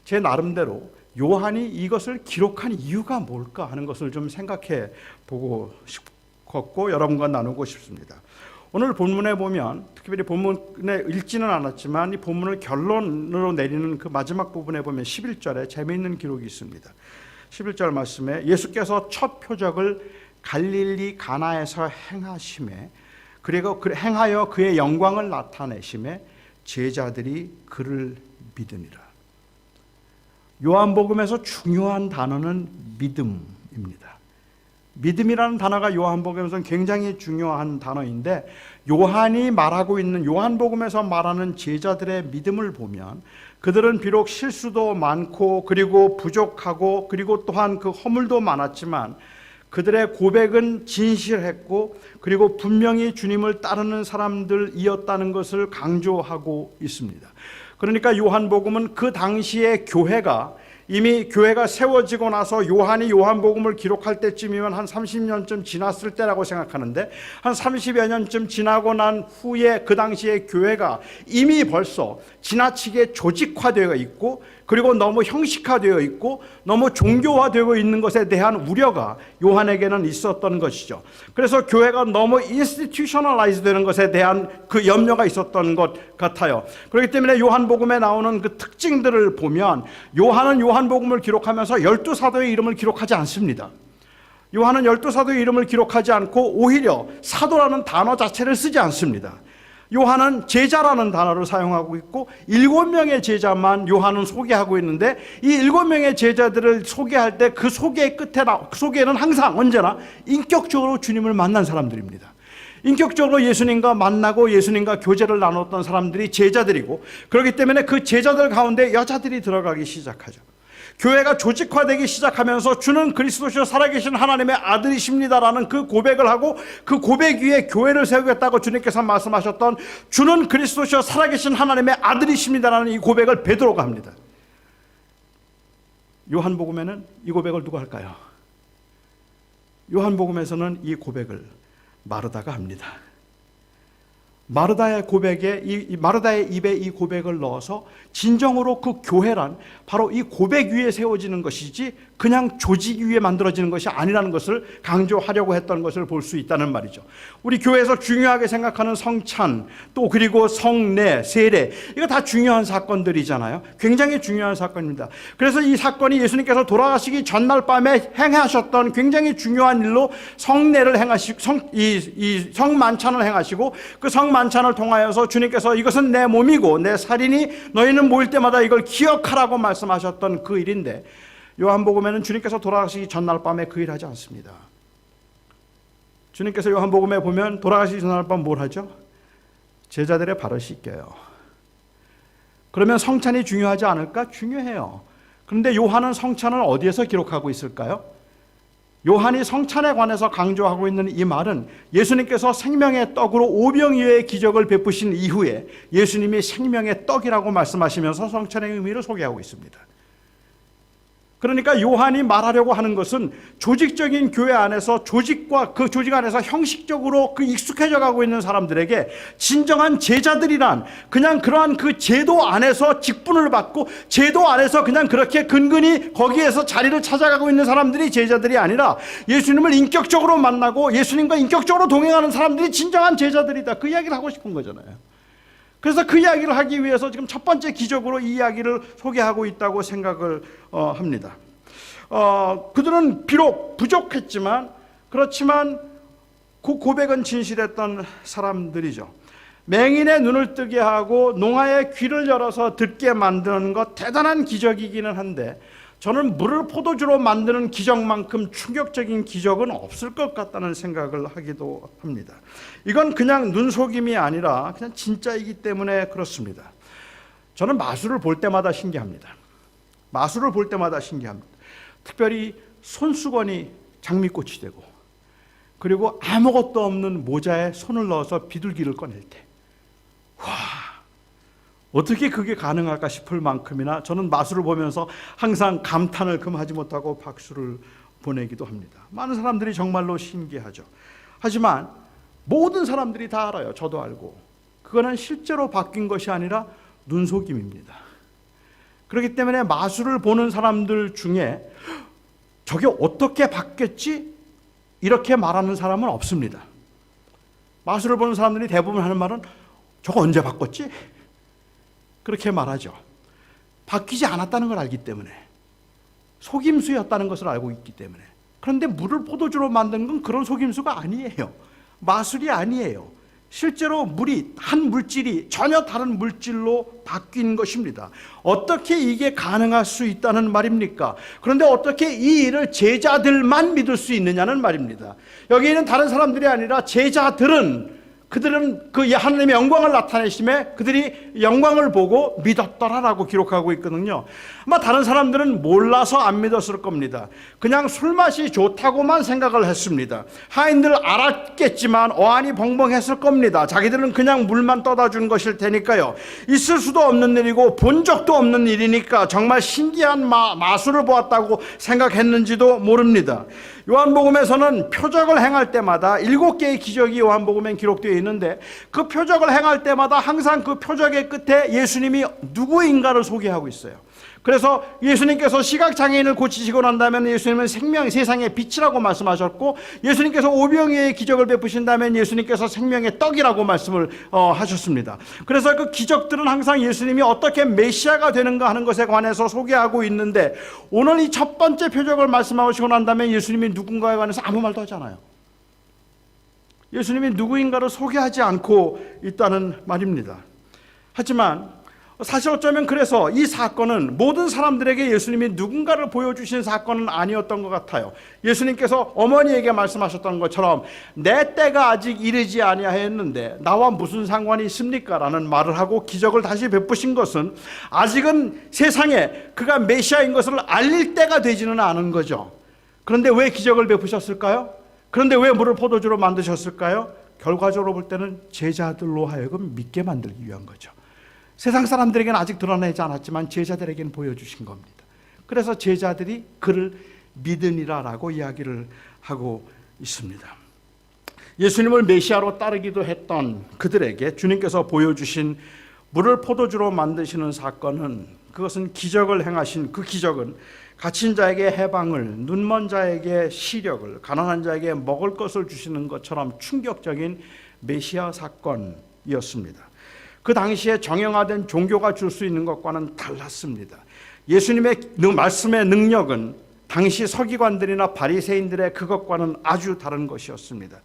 제 나름대로 요한이 이것을 기록한 이유가 뭘까 하는 것을 좀 생각해 보고 싶었고 여러분과 나누고 싶습니다. 오늘 본문에 보면, 특별히 본문에 읽지는 않았지만 이 본문을 결론으로 내리는 그 마지막 부분에 보면 11절에 재미있는 기록이 있습니다. 11절 말씀에 예수께서 첫 표적을 갈릴리 가나에서 행하심에, 그리고 행하여 그의 영광을 나타내심에 제자들이 그를 믿으니라. 요한복음에서 중요한 단어는 믿음입니다. 믿음이라는 단어가 요한복음에서는 굉장히 중요한 단어인데, 요한이 말하고 있는 요한복음에서 말하는 제자들의 믿음을 보면 그들은 비록 실수도 많고 그리고 부족하고 그리고 또한 그 허물도 많았지만 그들의 고백은 진실했고 그리고 분명히 주님을 따르는 사람들이었다는 것을 강조하고 있습니다. 그러니까 요한복음은 그 당시의 교회가 이미 교회가 세워지고 나서 요한이 요한복음을 기록할 때쯤이면 한 30년쯤 지났을 때라고 생각하는데, 한 30여 년쯤 지나고 난 후에 그 당시의 교회가 이미 벌써 지나치게 조직화되어 있고 그리고 너무 형식화되어 있고 너무 종교화되고 있는 것에 대한 우려가 요한에게는 있었던 것이죠. 그래서 교회가 너무 인스티튜셔널라이즈 되는 것에 대한 그 염려가 있었던 것 같아요. 그렇기 때문에 요한복음에 나오는 그 특징들을 보면 요한은 요한복음을 기록하면서 12사도의 이름을 기록하지 않습니다. 요한은 12사도의 이름을 기록하지 않고 오히려 사도라는 단어 자체를 쓰지 않습니다. 요한은 제자라는 단어를 사용하고 있고 7명의 제자만 요한은 소개하고 있는데 이 7명의 제자들을 소개할 때 그 소개의 소개는 항상 언제나 인격적으로 주님을 만난 사람들입니다. 인격적으로 예수님과 만나고 예수님과 교제를 나눴던 사람들이 제자들이고, 그렇기 때문에 그 제자들 가운데 여자들이 들어가기 시작하죠. 교회가 조직화되기 시작하면서 주는 그리스도시요 살아계신 하나님의 아들이십니다라는 그 고백을 하고, 그 고백 위에 교회를 세우겠다고 주님께서 말씀하셨던 주는 그리스도시요 살아계신 하나님의 아들이십니다라는 이 고백을 베드로가 합니다. 요한복음에는 이 고백을 누가 할까요? 요한복음에서는 이 고백을 마르다가 합니다. 마르다의 고백에 마르다의 입에 이 고백을 넣어서 진정으로 그 교회란 바로 이 고백 위에 세워지는 것이지 그냥 조직 위에 만들어지는 것이 아니라는 것을 강조하려고 했던 것을 볼 수 있다는 말이죠. 우리 교회에서 중요하게 생각하는 성찬, 또 그리고 성례, 세례, 이거 다 중요한 사건들이잖아요. 굉장히 중요한 사건입니다. 그래서 이 사건이 예수님께서 돌아가시기 전날 밤에 행하셨던 굉장히 중요한 일로 성례를 행하시고 성만찬을 행하시고, 그 성만찬을 통하여서 주님께서 이것은 내 몸이고 내 살이니 너희는 모일 때마다 이걸 기억하라고 말씀하셨던 그 일인데, 요한복음에는 주님께서 돌아가시기 전날 밤에 그 일 하지 않습니다. 주님께서 요한복음에 보면 돌아가시기 전날 밤 뭘 하죠? 제자들의 발을 씻겨요. 그러면 성찬이 중요하지 않을까? 중요해요. 그런데 요한은 성찬을 어디에서 기록하고 있을까요? 요한이 성찬에 관해서 강조하고 있는 이 말은 예수님께서 생명의 떡으로 오병이어의 기적을 베푸신 이후에 예수님이 생명의 떡이라고 말씀하시면서 성찬의 의미를 소개하고 있습니다. 그러니까 요한이 말하려고 하는 것은 조직적인 교회 안에서 조직과 그 조직 안에서 형식적으로 그 익숙해져 가고 있는 사람들에게 진정한 제자들이란 그냥 그러한 그 제도 안에서 직분을 받고 제도 안에서 그냥 그렇게 근근히 거기에서 자리를 찾아가고 있는 사람들이 제자들이 아니라 예수님을 인격적으로 만나고 예수님과 인격적으로 동행하는 사람들이 진정한 제자들이다. 그 이야기를 하고 싶은 거잖아요. 그래서 그 이야기를 하기 위해서 지금 첫 번째 기적으로 이 이야기를 소개하고 있다고 생각을 합니다. 그들은 비록 부족했지만 그렇지만 그 고백은 진실했던 사람들이죠. 맹인의 눈을 뜨게 하고 농아의 귀를 열어서 듣게 만드는 것 대단한 기적이기는 한데 저는 물을 포도주로 만드는 기적만큼 충격적인 기적은 없을 것 같다는 생각을 하기도 합니다. 이건 그냥 눈속임이 아니라 그냥 진짜이기 때문에 그렇습니다. 저는 마술을 볼 때마다 신기합니다. 마술을 볼 때마다 신기합니다. 특별히 손수건이 장미꽃이 되고, 그리고 아무것도 없는 모자에 손을 넣어서 비둘기를 꺼낼 때, 와, 어떻게 그게 가능할까 싶을 만큼이나 저는 마술을 보면서 항상 감탄을 금하지 못하고 박수를 보내기도 합니다. 많은 사람들이 정말로 신기하죠. 하지만 모든 사람들이 다 알아요. 저도 알고. 그거는 실제로 바뀐 것이 아니라 눈속임입니다. 그렇기 때문에 마술을 보는 사람들 중에 저게 어떻게 바뀌었지? 이렇게 말하는 사람은 없습니다. 마술을 보는 사람들이 대부분 하는 말은 저거 언제 바꿨지? 그렇게 말하죠. 바뀌지 않았다는 걸 알기 때문에, 속임수였다는 것을 알고 있기 때문에. 그런데 물을 포도주로 만든 건 그런 속임수가 아니에요. 마술이 아니에요. 실제로 물이 한 물질이 전혀 다른 물질로 바뀐 것입니다. 어떻게 이게 가능할 수 있다는 말입니까? 그런데 어떻게 이 일을 제자들만 믿을 수 있느냐는 말입니다. 여기 있는 다른 사람들이 아니라 제자들은, 그들은 그 하나님의 영광을 나타내심에 그들이 영광을 보고 믿었더라라고 기록하고 있거든요. 아마 다른 사람들은 몰라서 안 믿었을 겁니다. 그냥 술맛이 좋다고만 생각을 했습니다. 하인들 알았겠지만 어안이 벙벙했을 겁니다. 자기들은 그냥 물만 떠다 준 것일 테니까요. 있을 수도 없는 일이고 본 적도 없는 일이니까 정말 신기한 마술을 보았다고 생각했는지도 모릅니다. 요한복음에서는 표적을 행할 때마다 7개의 기적이 요한복음엔 기록되어 있는데 그 표적을 행할 때마다 항상 그 표적의 끝에 예수님이 누구인가를 소개하고 있어요. 그래서 예수님께서 시각장애인을 고치시고 난 다음에 예수님은 세상의 빛이라고 말씀하셨고, 예수님께서 오병이의 기적을 베푸신 다음에 예수님께서 생명의 떡이라고 말씀을 하셨습니다. 그래서 그 기적들은 항상 예수님이 어떻게 메시아가 되는가 하는 것에 관해서 소개하고 있는데, 오늘 이 첫 번째 표적을 말씀하시고 난 다음에 예수님이 누군가에 관해서 아무 말도 하지 않아요. 예수님이 누구인가를 소개하지 않고 있다는 말입니다. 하지만 사실 어쩌면 그래서 이 사건은 모든 사람들에게 예수님이 누군가를 보여주신 사건은 아니었던 것 같아요. 예수님께서 어머니에게 말씀하셨던 것처럼 내 때가 아직 이르지 아니하였는데 나와 무슨 상관이 있습니까? 라는 말을 하고 기적을 다시 베푸신 것은 아직은 세상에 그가 메시아인 것을 알릴 때가 되지는 않은 거죠. 그런데 왜 기적을 베푸셨을까요? 그런데 왜 물을 포도주로 만드셨을까요? 결과적으로 볼 때는 제자들로 하여금 믿게 만들기 위한 거죠. 세상 사람들에게는 아직 드러내지 않았지만 제자들에게는 보여주신 겁니다. 그래서 제자들이 그를 믿으니라라고 이야기를 하고 있습니다. 예수님을 메시아로 따르기도 했던 그들에게 주님께서 보여주신 물을 포도주로 만드시는 사건은, 그것은 기적을 행하신 그 기적은 갇힌 자에게 해방을, 눈먼 자에게 시력을, 가난한 자에게 먹을 것을 주시는 것처럼 충격적인 메시아 사건이었습니다. 그 당시에 정형화된 종교가 줄 수 있는 것과는 달랐습니다. 예수님의 말씀의 능력은 당시 서기관들이나 바리새인들의 그것과는 아주 다른 것이었습니다.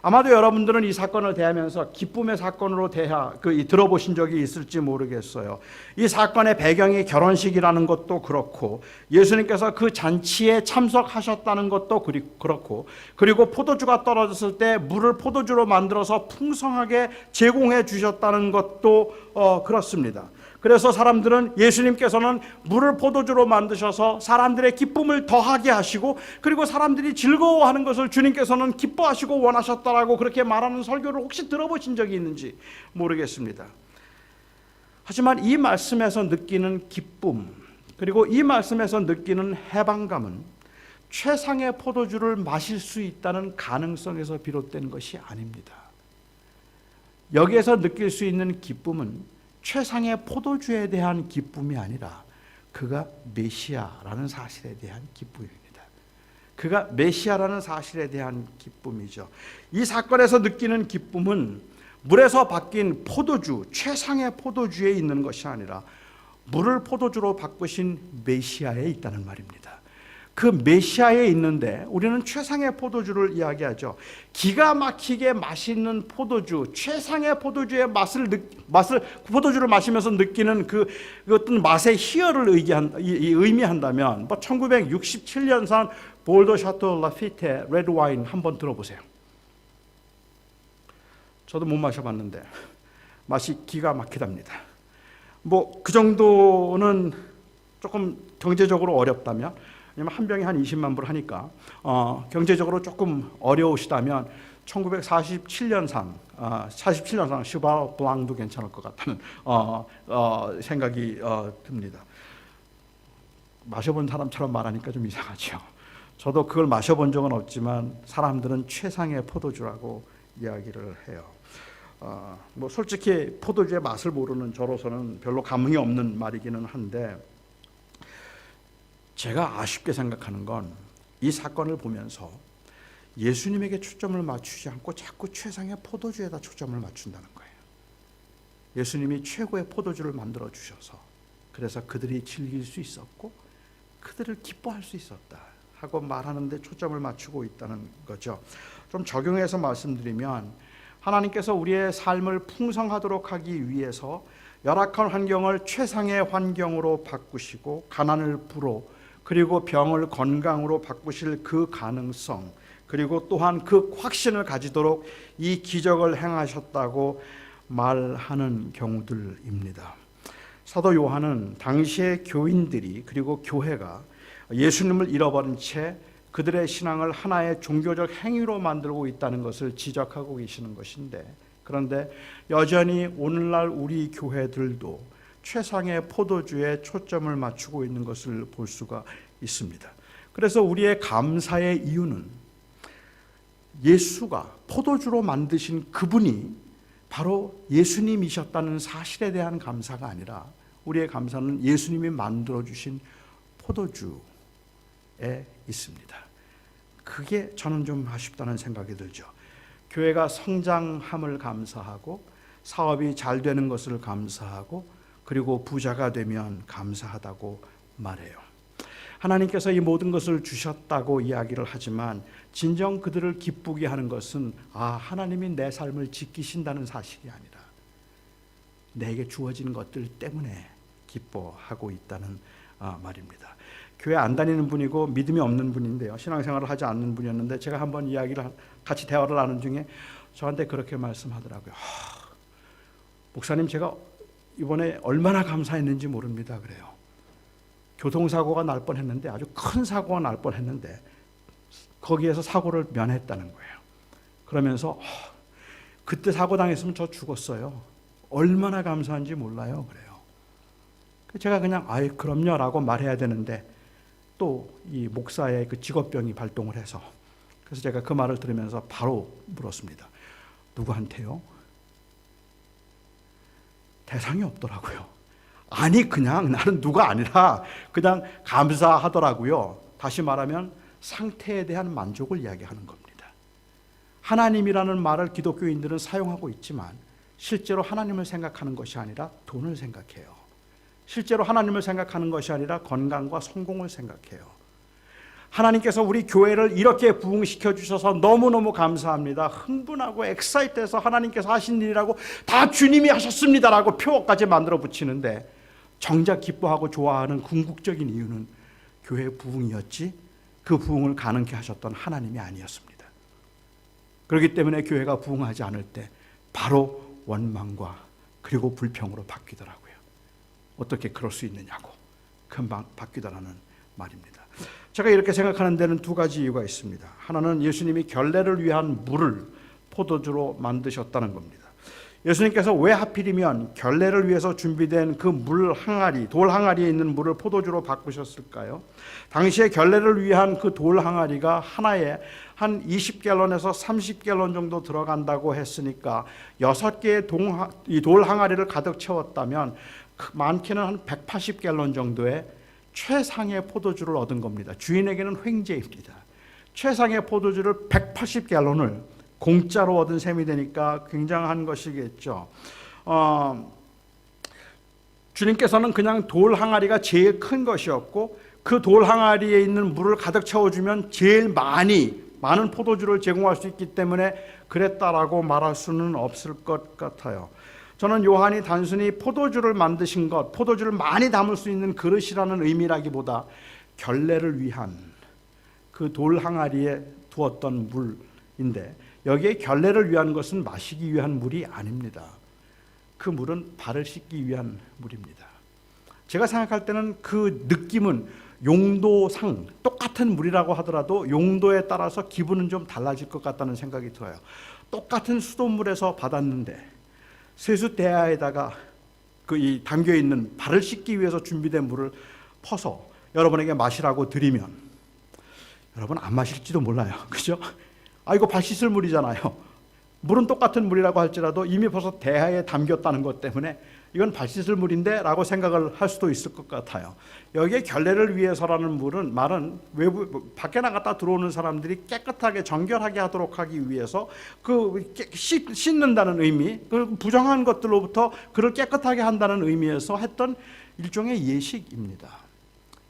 아마도 여러분들은 이 사건을 대하면서 기쁨의 사건으로 들어보신 적이 있을지 모르겠어요. 이 사건의 배경이 결혼식이라는 것도 그렇고, 예수님께서 그 잔치에 참석하셨다는 것도 그렇고, 그리고 포도주가 떨어졌을 때 물을 포도주로 만들어서 풍성하게 제공해 주셨다는 것도 그렇습니다. 그래서 사람들은 예수님께서는 물을 포도주로 만드셔서 사람들의 기쁨을 더하게 하시고, 그리고 사람들이 즐거워하는 것을 주님께서는 기뻐하시고 원하셨다라고 그렇게 말하는 설교를 혹시 들어보신 적이 있는지 모르겠습니다. 하지만 이 말씀에서 느끼는 기쁨, 그리고 이 말씀에서 느끼는 해방감은 최상의 포도주를 마실 수 있다는 가능성에서 비롯된 것이 아닙니다. 여기에서 느낄 수 있는 기쁨은 최상의 포도주에 대한 기쁨이 아니라 그가 메시아라는 사실에 대한 기쁨입니다. 그가 메시아라는 사실에 대한 기쁨이죠. 이 사건에서 느끼는 기쁨은 물에서 바뀐 포도주, 최상의 포도주에 있는 것이 아니라 물을 포도주로 바꾸신 메시아에 있다는 말입니다. 그 메시아에 있는데 우리는 최상의 포도주를 이야기하죠. 기가 막히게 맛있는 포도주, 최상의 포도주의 포도주를 마시면서 느끼는 그 어떤 맛의 희열을 의미한다면 1967년산 볼더 샤토 라피테 레드 와인 한번 들어보세요. 저도 못 마셔봤는데 맛이 기가 막히답니다. 그 정도는 조금 경제적으로 어렵다면, 왜냐면 한 병에 한 20만 불 하니까 경제적으로 조금 어려우시다면 1947년산 슈바 블랑도 괜찮을 것 같다는 생각이 듭니다. 마셔본 사람처럼 말하니까 좀 이상하죠. 저도 그걸 마셔본 적은 없지만 사람들은 최상의 포도주라고 이야기를 해요. 솔직히 포도주의 맛을 모르는 저로서는 별로 감흥이 없는 말이기는 한데, 제가 아쉽게 생각하는 건 이 사건을 보면서 예수님에게 초점을 맞추지 않고 자꾸 최상의 포도주에다 초점을 맞춘다는 거예요. 예수님이 최고의 포도주를 만들어 주셔서 그래서 그들이 즐길 수 있었고 그들을 기뻐할 수 있었다 하고 말하는데 초점을 맞추고 있다는 거죠. 좀 적용해서 말씀드리면, 하나님께서 우리의 삶을 풍성하도록 하기 위해서 열악한 환경을 최상의 환경으로 바꾸시고 가난을 부로, 그리고 병을 건강으로 바꾸실 그 가능성, 그리고 또한 그 확신을 가지도록 이 기적을 행하셨다고 말하는 경우들입니다. 사도 요한은 당시의 교인들이, 그리고 교회가 예수님을 잃어버린 채 그들의 신앙을 하나의 종교적 행위로 만들고 있다는 것을 지적하고 계시는 것인데, 그런데 여전히 오늘날 우리 교회들도 최상의 포도주에 초점을 맞추고 있는 것을 볼 수가 있습니다. 그래서 우리의 감사의 이유는 예수가 포도주로 만드신 그분이 바로 예수님이셨다는 사실에 대한 감사가 아니라 우리의 감사는 예수님이 만들어주신 포도주에 있습니다. 그게 저는 좀 아쉽다는 생각이 들죠. 교회가 성장함을 감사하고 사업이 잘 되는 것을 감사하고 그리고 부자가 되면 감사하다고 말해요. 하나님께서 이 모든 것을 주셨다고 이야기를 하지만 진정 그들을 기쁘게 하는 것은 하나님이 내 삶을 지키신다는 사실이 아니라 내게 주어진 것들 때문에 기뻐하고 있다는 말입니다. 교회 안 다니는 분이고 믿음이 없는 분인데요. 신앙생활을 하지 않는 분이었는데 제가 한번 같이 대화를 나눈 중에 저한테 그렇게 말씀하더라고요. 목사님, 제가 이번에 얼마나 감사했는지 모릅니다. 그래요. 교통사고가 날 뻔했는데, 아주 큰 사고가 날 뻔했는데 거기에서 사고를 면했다는 거예요. 그러면서 그때 사고 당했으면 저 죽었어요. 얼마나 감사한지 몰라요. 그래요. 제가 그냥 그럼요 라고 말해야 되는데 또 이 목사의 그 직업병이 발동을 해서, 그래서 제가 그 말을 들으면서 바로 물었습니다. 누구한테요? 대상이 없더라고요. 아니, 그냥 나는 누가 아니라 그냥 감사하더라고요. 다시 말하면 상태에 대한 만족을 이야기하는 겁니다. 하나님이라는 말을 기독교인들은 사용하고 있지만 실제로 하나님을 생각하는 것이 아니라 돈을 생각해요. 실제로 하나님을 생각하는 것이 아니라 건강과 성공을 생각해요. 하나님께서 우리 교회를 이렇게 부흥시켜 주셔서 너무너무 감사합니다. 흥분하고 엑사이트해서 하나님께서 하신 일이라고 다 주님이 하셨습니다라고 표어까지 만들어 붙이는데 정작 기뻐하고 좋아하는 궁극적인 이유는 교회 부흥이었지 그 부흥을 가능케 하셨던 하나님이 아니었습니다. 그렇기 때문에 교회가 부흥하지 않을 때 바로 원망과 그리고 불평으로 바뀌더라고요. 어떻게 그럴 수 있느냐고 금방 바뀌더라는 말입니다. 제가 이렇게 생각하는 데는 두 가지 이유가 있습니다. 하나는 예수님이 결례를 위한 물을 포도주로 만드셨다는 겁니다. 예수님께서 왜 하필이면 결례를 위해서 준비된 그 물 항아리, 돌 항아리에 있는 물을 포도주로 바꾸셨을까요? 당시에 결례를 위한 그 돌 항아리가 하나에 한 20갤런에서 30갤런 정도 들어간다고 했으니까 6개의 이 돌 항아리를 가득 채웠다면 많게는 한 180갤런 정도의 최상의 포도주를 얻은 겁니다. 주인에게는 횡재입니다. 최상의 포도주를 180갤런을 공짜로 얻은 셈이 되니까 굉장한 것이겠죠. 주님께서는 그냥 돌 항아리가 제일 큰 것이었고 그 돌 항아리에 있는 물을 가득 채워주면 제일 많은 포도주를 제공할 수 있기 때문에 그랬다라고 말할 수는 없을 것 같아요. 저는 요한이 단순히 포도주를 만드신 것, 포도주를 많이 담을 수 있는 그릇이라는 의미라기보다 결례를 위한 그 돌 항아리에 두었던 물인데 여기에 결례를 위한 것은 마시기 위한 물이 아닙니다. 그 물은 발을 씻기 위한 물입니다. 제가 생각할 때는 그 느낌은 용도상 똑같은 물이라고 하더라도 용도에 따라서 기분은 좀 달라질 것 같다는 생각이 들어요. 똑같은 수돗물에서 받았는데 세수대야에다가 이 담겨 있는 발을 씻기 위해서 준비된 물을 퍼서 여러분에게 마시라고 드리면 여러분 안 마실지도 몰라요. 그죠? 이거 발 씻을 물이잖아요. 물은 똑같은 물이라고 할지라도 이미 벌써 대야에 담겼다는 것 때문에 이건 발 씻을 물인데 라고 생각을 할 수도 있을 것 같아요. 여기에 결례를 위해서라는 말은 외부 밖에 나갔다 들어오는 사람들이 깨끗하게 정결하게 하도록 하기 위해서 씻는다는 의미, 그 부정한 것들로부터 그를 깨끗하게 한다는 의미에서 했던 일종의 예식입니다.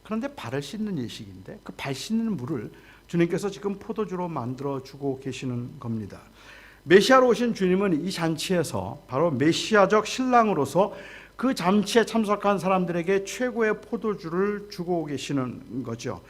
그런데 발을 씻는 예식인데 그 발 씻는 물을 주님께서 지금 포도주로 만들어 주고 계시는 겁니다. 메시아로 오신 주님은 이 잔치에서 바로 메시아적 신랑으로서 그 잔치에 참석한 사람들에게 최고의 포도주를 주고 계시는 거죠.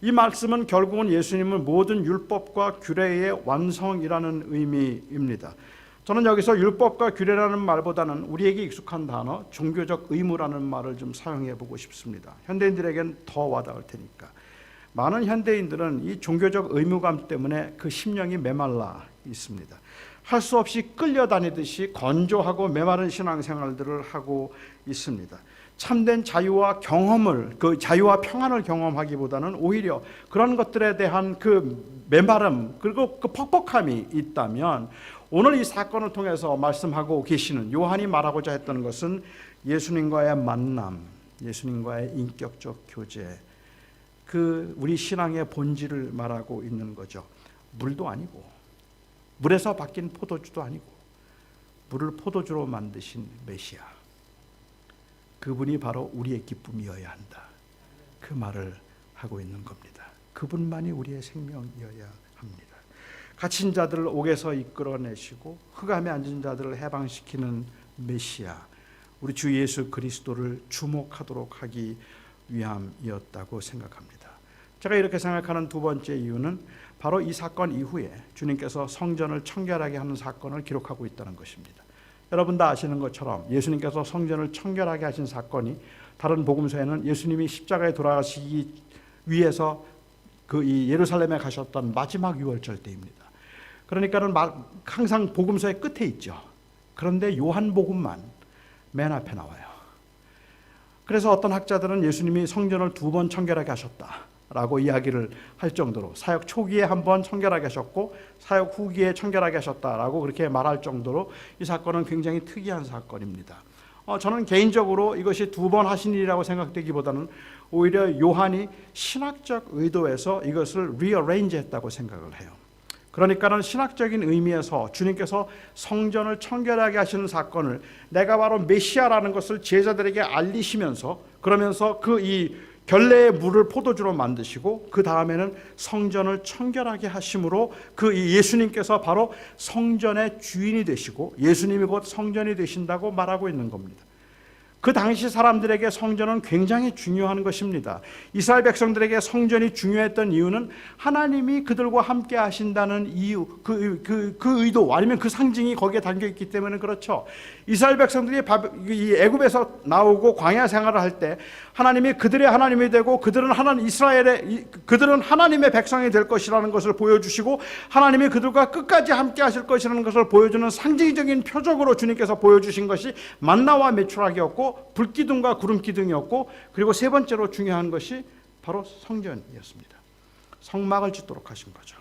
이 말씀은 결국은 예수님을 모든 율법과 규례의 완성이라는 의미입니다. 저는 여기서 율법과 규례라는 말보다는 우리에게 익숙한 단어 종교적 의무라는 말을 좀 사용해 보고 싶습니다. 현대인들에겐 더 와닿을 테니까. 많은 현대인들은 이 종교적 의무감 때문에 그 심령이 메말라 있습니다. 할 수 없이 끌려다니듯이 건조하고 메마른 신앙생활들을 하고 있습니다. 참된 자유와 경험을, 그 자유와 평안을 경험하기보다는 오히려 그런 것들에 대한 그 메마름 그리고 그 퍽퍽함이 있다면, 오늘 이 사건을 통해서 말씀하고 계시는 요한이 말하고자 했던 것은 예수님과의 만남, 예수님과의 인격적 교제, 그 우리 신앙의 본질을 말하고 있는 거죠. 물도 아니고, 물에서 바뀐 포도주도 아니고, 물을 포도주로 만드신 메시아, 그분이 바로 우리의 기쁨이어야 한다. 그 말을 하고 있는 겁니다. 그분만이 우리의 생명이어야 합니다. 갇힌 자들을 옥에서 이끌어내시고 흑암에 앉은 자들을 해방시키는 메시아, 우리 주 예수 그리스도를 주목하도록 하기 위함이었다고 생각합니다. 제가 이렇게 생각하는 두 번째 이유는 바로 이 사건 이후에 주님께서 성전을 청결하게 하는 사건을 기록하고 있다는 것입니다. 여러분 다 아시는 것처럼 예수님께서 성전을 청결하게 하신 사건이 다른 복음서에는 예수님이 십자가에 돌아가시기 위해서 그 이 예루살렘에 가셨던 마지막 유월절 때입니다. 그러니까는 항상 복음서의 끝에 있죠. 그런데 요한복음만 맨 앞에 나와요. 그래서 어떤 학자들은 예수님이 성전을 2번 청결하게 하셨다라고 이야기를 할 정도로, 사역 초기에 1번 청결하게 하셨고 사역 후기에 청결하게 하셨다라고 그렇게 말할 정도로 이 사건은 굉장히 특이한 사건입니다. 저는 개인적으로 이것이 2번 하신 일이라고 생각되기보다는 오히려 요한이 신학적 의도에서 이것을 rearrange 했다고 생각을 해요. 그러니까는 신학적인 의미에서 주님께서 성전을 청결하게 하시는 사건을 내가 바로 메시아라는 것을 제자들에게 알리시면서, 그러면서 그 이 결례의 물을 포도주로 만드시고 그 다음에는 성전을 청결하게 하심으로 그 예수님께서 바로 성전의 주인이 되시고 예수님이 곧 성전이 되신다고 말하고 있는 겁니다. 그 당시 사람들에게 성전은 굉장히 중요한 것입니다. 이스라엘 백성들에게 성전이 중요했던 이유는 하나님이 그들과 함께 하신다는 이유, 그 의도 아니면 그 상징이 거기에 담겨 있기 때문에 그렇죠. 이스라엘 백성들이 애굽에서 나오고 광야 생활을 할 때 하나님이 그들의 하나님이 되고 그들은 하나님의 백성이 될 것이라는 것을 보여주시고 하나님이 그들과 끝까지 함께 하실 것이라는 것을 보여주는 상징적인 표적으로 주님께서 보여주신 것이 만나와 메추라기였고 불기둥과 구름기둥이었고, 그리고 세 번째로 중요한 것이 바로 성전이었습니다. 성막을 짓도록 하신 거죠.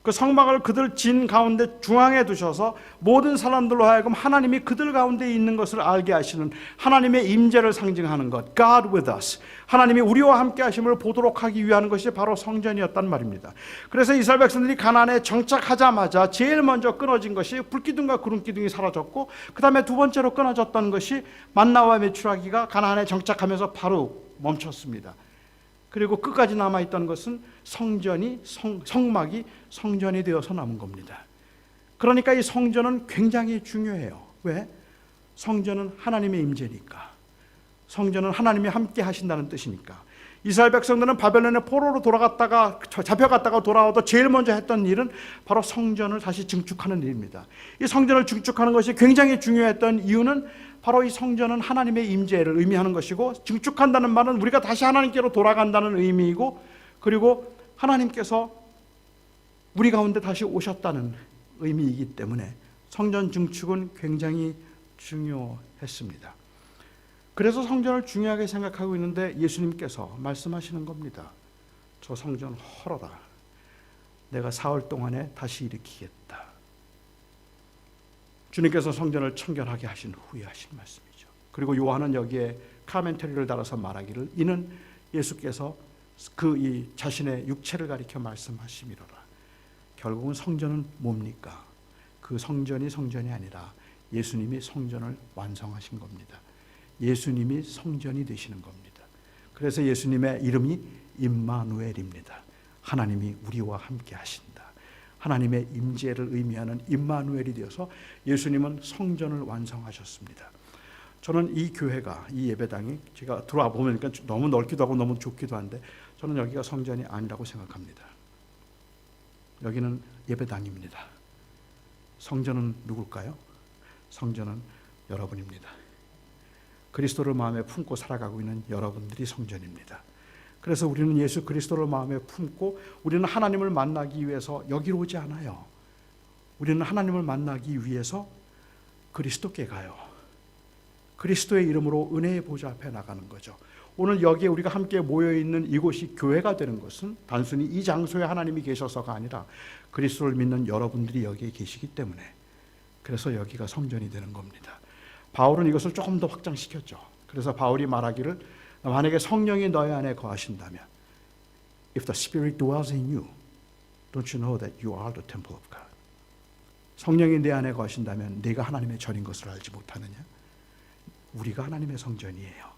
그 성막을 그들 진 가운데 중앙에 두셔서 모든 사람들로 하여금 하나님이 그들 가운데 있는 것을 알게 하시는 하나님의 임재를 상징하는 것, God with us, 하나님이 우리와 함께 하심을 보도록 하기 위한 것이 바로 성전이었단 말입니다. 그래서 이스라엘 백성들이 가나안에 정착하자마자 제일 먼저 끊어진 것이 불기둥과 구름기둥이 사라졌고, 그 다음에 두 번째로 끊어졌던 것이 만나와 메추라기가 가나안에 정착하면서 바로 멈췄습니다. 그리고 끝까지 남아있던 것은 성막이 성전이 되어서 남은 겁니다. 그러니까 이 성전은 굉장히 중요해요. 왜? 성전은 하나님의 임재니까. 성전은 하나님이 함께 하신다는 뜻이니까. 이스라엘 백성들은 바벨론의 포로로 잡혀갔다가 돌아와도 제일 먼저 했던 일은 바로 성전을 다시 증축하는 일입니다. 이 성전을 증축하는 것이 굉장히 중요했던 이유는 바로 이 성전은 하나님의 임재를 의미하는 것이고, 증축한다는 말은 우리가 다시 하나님께로 돌아간다는 의미이고, 그리고 하나님께서 우리 가운데 다시 오셨다는 의미이기 때문에 성전 증축은 굉장히 중요했습니다. 그래서 성전을 중요하게 생각하고 있는데 예수님께서 말씀하시는 겁니다. 저 성전 헐어라. 내가 사흘 동안에 다시 일으키겠다. 주님께서 성전을 청결하게 하신 후에 하신 말씀이죠. 그리고 요한은 여기에 카멘터리를 달아서 말하기를, 이는 예수께서 이 자신의 육체를 가리켜 말씀하시미로라. 결국은 성전은 뭡니까? 그 성전이 성전이 아니라 예수님이 성전을 완성하신 겁니다. 예수님이 성전이 되시는 겁니다. 그래서 예수님의 이름이 임마누엘입니다. 하나님이 우리와 함께 하신다. 하나님의 임재를 의미하는 임마누엘이 되어서 예수님은 성전을 완성하셨습니다. 저는 이 교회가, 이 예배당이 제가 들어와 보니까 너무 넓기도 하고 너무 좁기도 한데 저는 여기가 성전이 아니라고 생각합니다. 여기는 예배당입니다. 성전은 누굴까요? 성전은 여러분입니다. 그리스도를 마음에 품고 살아가고 있는 여러분들이 성전입니다. 그래서 우리는 예수 그리스도를 마음에 품고 우리는 하나님을 만나기 위해서 여기로 오지 않아요. 우리는 하나님을 만나기 위해서 그리스도께 가요. 그리스도의 이름으로 은혜의 보좌 앞에 나가는 거죠. 오늘 여기에 우리가 함께 모여있는 이곳이 교회가 되는 것은 단순히 이 장소에 하나님이 계셔서가 아니라 그리스도를 믿는 여러분들이 여기에 계시기 때문에, 그래서 여기가 성전이 되는 겁니다. 바울은 이것을 조금 더 확장시켰죠. 그래서 바울이 말하기를, 만약에 성령이 너희 안에 거하신다면, If the Spirit dwells in you, don't you know that you are the temple of God? 성령이 내 안에 거하신다면 네가 하나님의 전인 것을 알지 못하느냐? 우리가 하나님의 성전이에요.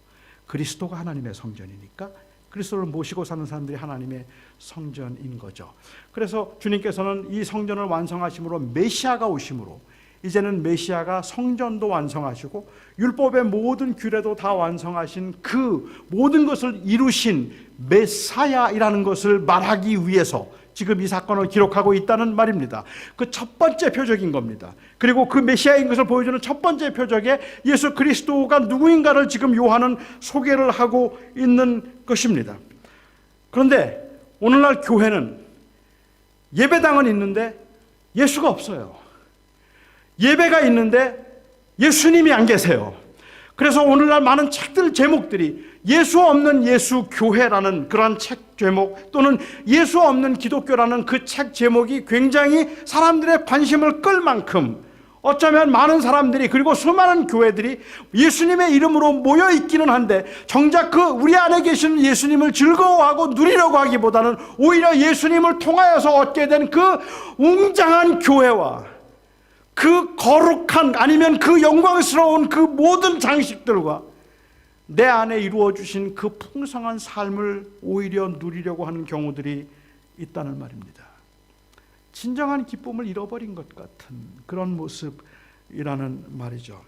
그리스도가 하나님의 성전이니까 그리스도를 모시고 사는 사람들이 하나님의 성전인 거죠. 그래서 주님께서는 이 성전을 완성하심으로, 메시아가 오심으로 이제는 메시아가 성전도 완성하시고 율법의 모든 규례도 다 완성하신 그 모든 것을 이루신 메사야이라는 것을 말하기 위해서 지금 이 사건을 기록하고 있다는 말입니다. 그 첫 번째 표적인 겁니다. 그리고 그 메시아인 것을 보여주는 첫 번째 표적에 예수 그리스도가 누구인가를 지금 요한은 소개를 하고 있는 것입니다. 그런데 오늘날 교회는 예배당은 있는데 예수가 없어요. 예배가 있는데 예수님이 안 계세요. 그래서 오늘날 많은 책들 제목들이 예수 없는 예수 교회라는 그런 책 제목, 또는 예수 없는 기독교라는 그 책 제목이 굉장히 사람들의 관심을 끌 만큼, 어쩌면 많은 사람들이, 그리고 수많은 교회들이 예수님의 이름으로 모여 있기는 한데 정작 그 우리 안에 계시는 예수님을 즐거워하고 누리려고 하기보다는 오히려 예수님을 통하여서 얻게 된 그 웅장한 교회와 그 거룩한, 아니면 그 영광스러운 그 모든 장식들과 내 안에 이루어 주신 그 풍성한 삶을 오히려 누리려고 하는 경우들이 있다는 말입니다. 진정한 기쁨을 잃어버린 것 같은 그런 모습이라는 말이죠.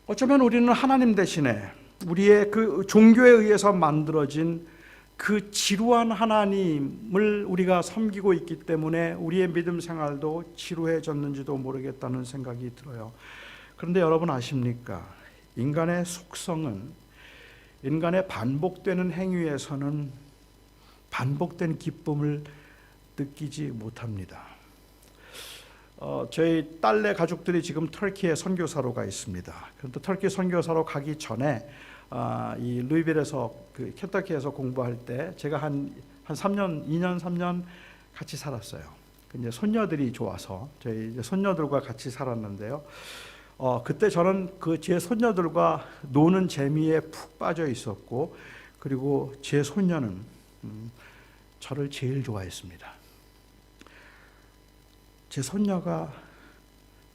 어쩌면 우리는 하나님 대신에 우리의 그 종교에 의해서 만들어진 그 지루한 하나님을 우리가 섬기고 있기 때문에 우리의 믿음 생활도 지루해졌는지도 모르겠다는 생각이 들어요. 그런데 여러분 아십니까? 인간의 속성은 인간의 반복되는 행위에서는 반복된 기쁨을 느끼지 못합니다. 저희 딸네 가족들이 지금 터키에 선교사로 가 있습니다. 그런데 터키 선교사로 가기 전에 이 루이빌에서 그 켄터키에서 공부할 때 제가 한 3년, 2년, 3년 같이 살았어요. 이제 손녀들이 좋아서 저희 이제 손녀들과 같이 살았는데요. 그때 저는 그 제 손녀들과 노는 재미에 푹 빠져 있었고, 그리고 제 손녀는 저를 제일 좋아했습니다. 제 손녀가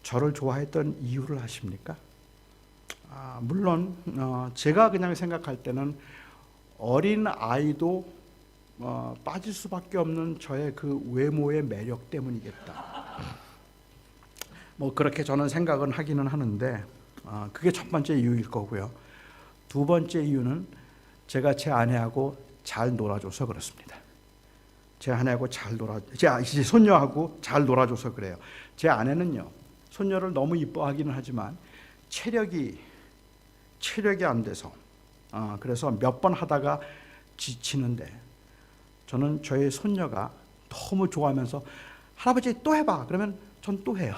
저를 좋아했던 이유를 아십니까? 물론 제가 그냥 생각할 때는 어린 아이도 빠질 수밖에 없는 저의 그 외모의 매력 때문이겠다. 뭐 그렇게 저는 생각은 하기는 하는데 그게 첫 번째 이유일 거고요. 두 번째 이유는 제가 제 아내하고 잘 놀아줘서 그렇습니다. 제 아내하고 제 손녀하고 잘 놀아줘서 그래요. 제 아내는요, 손녀를 너무 이뻐하기는 하지만 체력이 안 돼서 그래서 몇 번 하다가 지치는데, 저는 저의 손녀가 너무 좋아하면서 할아버지 또 해봐 그러면 전 또 해요.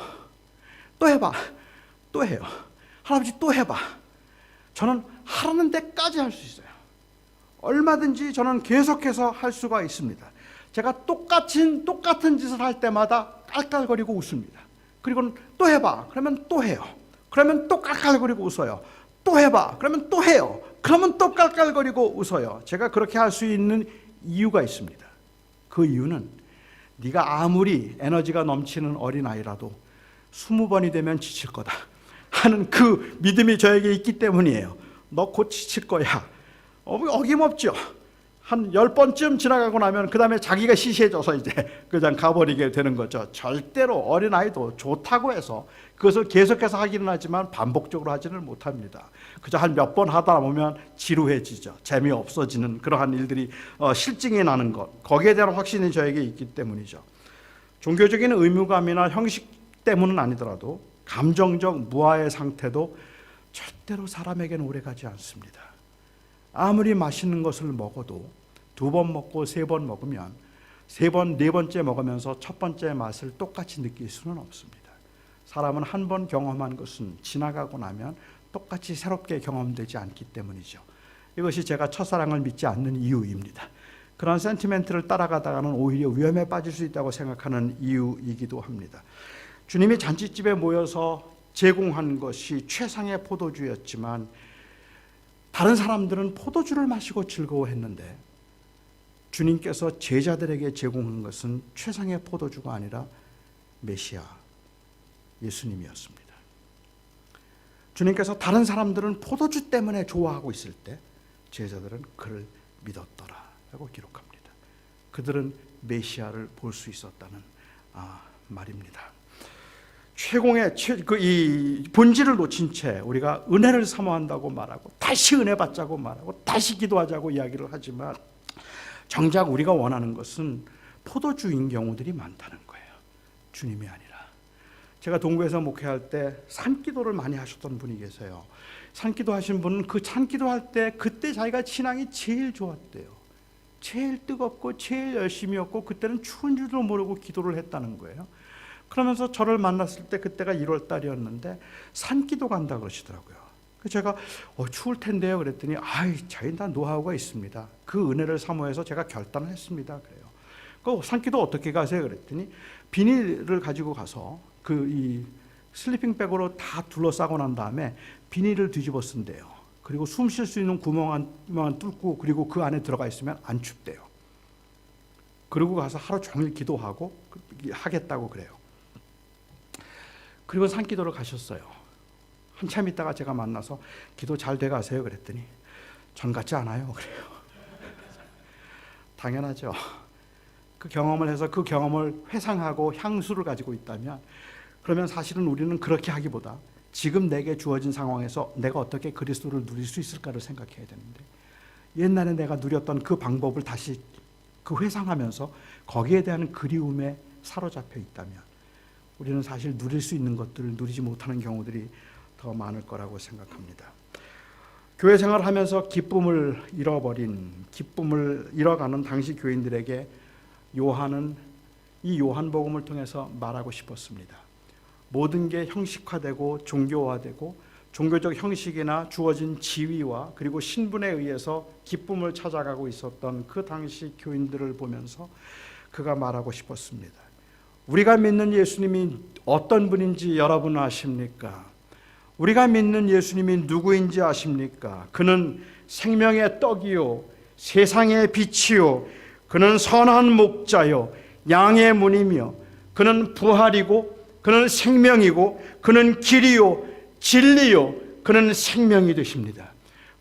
또 해봐, 또 해요. 할아버지 또 해봐. 저는 하라는 데까지 할 수 있어요. 얼마든지 저는 계속해서 할 수가 있습니다. 제가 똑같은 짓을 할 때마다 깔깔거리고 웃습니다. 그리고 또 해봐 그러면 또 해요. 그러면 또 깔깔거리고 웃어요. 또 해봐 그러면 또 해요. 그러면 또 깔깔거리고 웃어요. 제가 그렇게 할 수 있는 이유가 있습니다. 그 이유는 네가 아무리 에너지가 넘치는 어린아이라도 20번이 되면 지칠 거다 하는 그 믿음이 저에게 있기 때문이에요. 너 곧 지칠 거야. 어김없죠. 한 10번쯤 지나가고 나면 그 다음에 자기가 시시해져서 이제 그냥 가버리게 되는 거죠. 절대로 어린아이도 좋다고 해서 그것을 계속해서 하기는 하지만 반복적으로 하지는 못합니다. 그저 한 몇 번 하다 보면 지루해지죠. 재미없어지는 그러한 일들이 실증이 나는 것, 거기에 대한 확신이 저에게 있기 때문이죠. 종교적인 의무감이나 형식 때문은 아니더라도 감정적 무아의 상태도 절대로 사람에게는 오래가지 않습니다. 아무리 맛있는 것을 먹어도 2번 먹고 3번 먹으면 3번, 4번째 먹으면서 첫 번째 맛을 똑같이 느낄 수는 없습니다. 사람은 한 번 경험한 것은 지나가고 나면 똑같이 새롭게 경험되지 않기 때문이죠. 이것이 제가 첫사랑을 믿지 않는 이유입니다. 그런 센티멘트를 따라가다가는 오히려 위험에 빠질 수 있다고 생각하는 이유이기도 합니다. 주님이 잔치집에 모여서 제공한 것이 최상의 포도주였지만 다른 사람들은 포도주를 마시고 즐거워했는데 주님께서 제자들에게 제공한 것은 최상의 포도주가 아니라 메시아 예수님이었습니다. 주님께서 다른 사람들은 포도주 때문에 좋아하고 있을 때 제자들은 그를 믿었더라 라고 기록합니다. 그들은 메시아를 볼 수 있었다는 말입니다. 최공의 이 본질을 놓친 채 우리가 은혜를 사모한다고 말하고 다시 은혜 받자고 말하고 다시 기도하자고 이야기를 하지만 정작 우리가 원하는 것은 포도주인 경우들이 많다는 거예요. 주님이 아니라. 제가 동구에서 목회할 때 산기도를 많이 하셨던 분이 계세요. 산기도 하신 분은 그 산기도할 때 그때 자기가 신앙이 제일 좋았대요. 제일 뜨겁고 제일 열심이었고 그때는 추운 줄도 모르고 기도를 했다는 거예요. 그러면서 저를 만났을 때 그때가 1월 달이었는데 산기도 간다 그러시더라고요. 제가 추울 텐데요 그랬더니 저희 다 노하우가 있습니다. 그 은혜를 사모해서 제가 결단을 했습니다. 그래요. 그 산기도 어떻게 가세요 그랬더니 비닐을 가지고 가서 이 슬리핑백으로 다 둘러싸고 난 다음에 비닐을 뒤집어 쓴대요. 그리고 숨 쉴 수 있는 구멍만 뚫고 그리고 그 안에 들어가 있으면 안 춥대요. 그리고 가서 하루 종일 기도하고 하겠다고 그래요. 그리고 산기도를 가셨어요. 한참 있다가 제가 만나서 기도 잘 돼 가세요 그랬더니 전 같지 않아요 그래요. 당연하죠. 그 경험을 해서 그 경험을 회상하고 향수를 가지고 있다면 그러면 사실은 우리는 그렇게 하기보다 지금 내게 주어진 상황에서 내가 어떻게 그리스도를 누릴 수 있을까를 생각해야 되는데 옛날에 내가 누렸던 그 방법을 다시 회상하면서 거기에 대한 그리움에 사로잡혀 있다면 우리는 사실 누릴 수 있는 것들을 누리지 못하는 경우들이 더 많을 거라고 생각합니다. 교회 생활을 하면서 기쁨을 잃어가는 당시 교인들에게 요한은 이 요한복음을 통해서 말하고 싶었습니다. 모든 게 형식화되고 종교화되고 종교적 형식이나 주어진 지위와 그리고 신분에 의해서 기쁨을 찾아가고 있었던 그 당시 교인들을 보면서 그가 말하고 싶었습니다. 우리가 믿는 예수님이 어떤 분인지 여러분 아십니까? 우리가 믿는 예수님이 누구인지 아십니까? 그는 생명의 떡이요 세상의 빛이요 그는 선한 목자요 양의 문이며 그는 부활이고 그는 생명이고 그는 길이요 진리요 그는 생명이 되십니다.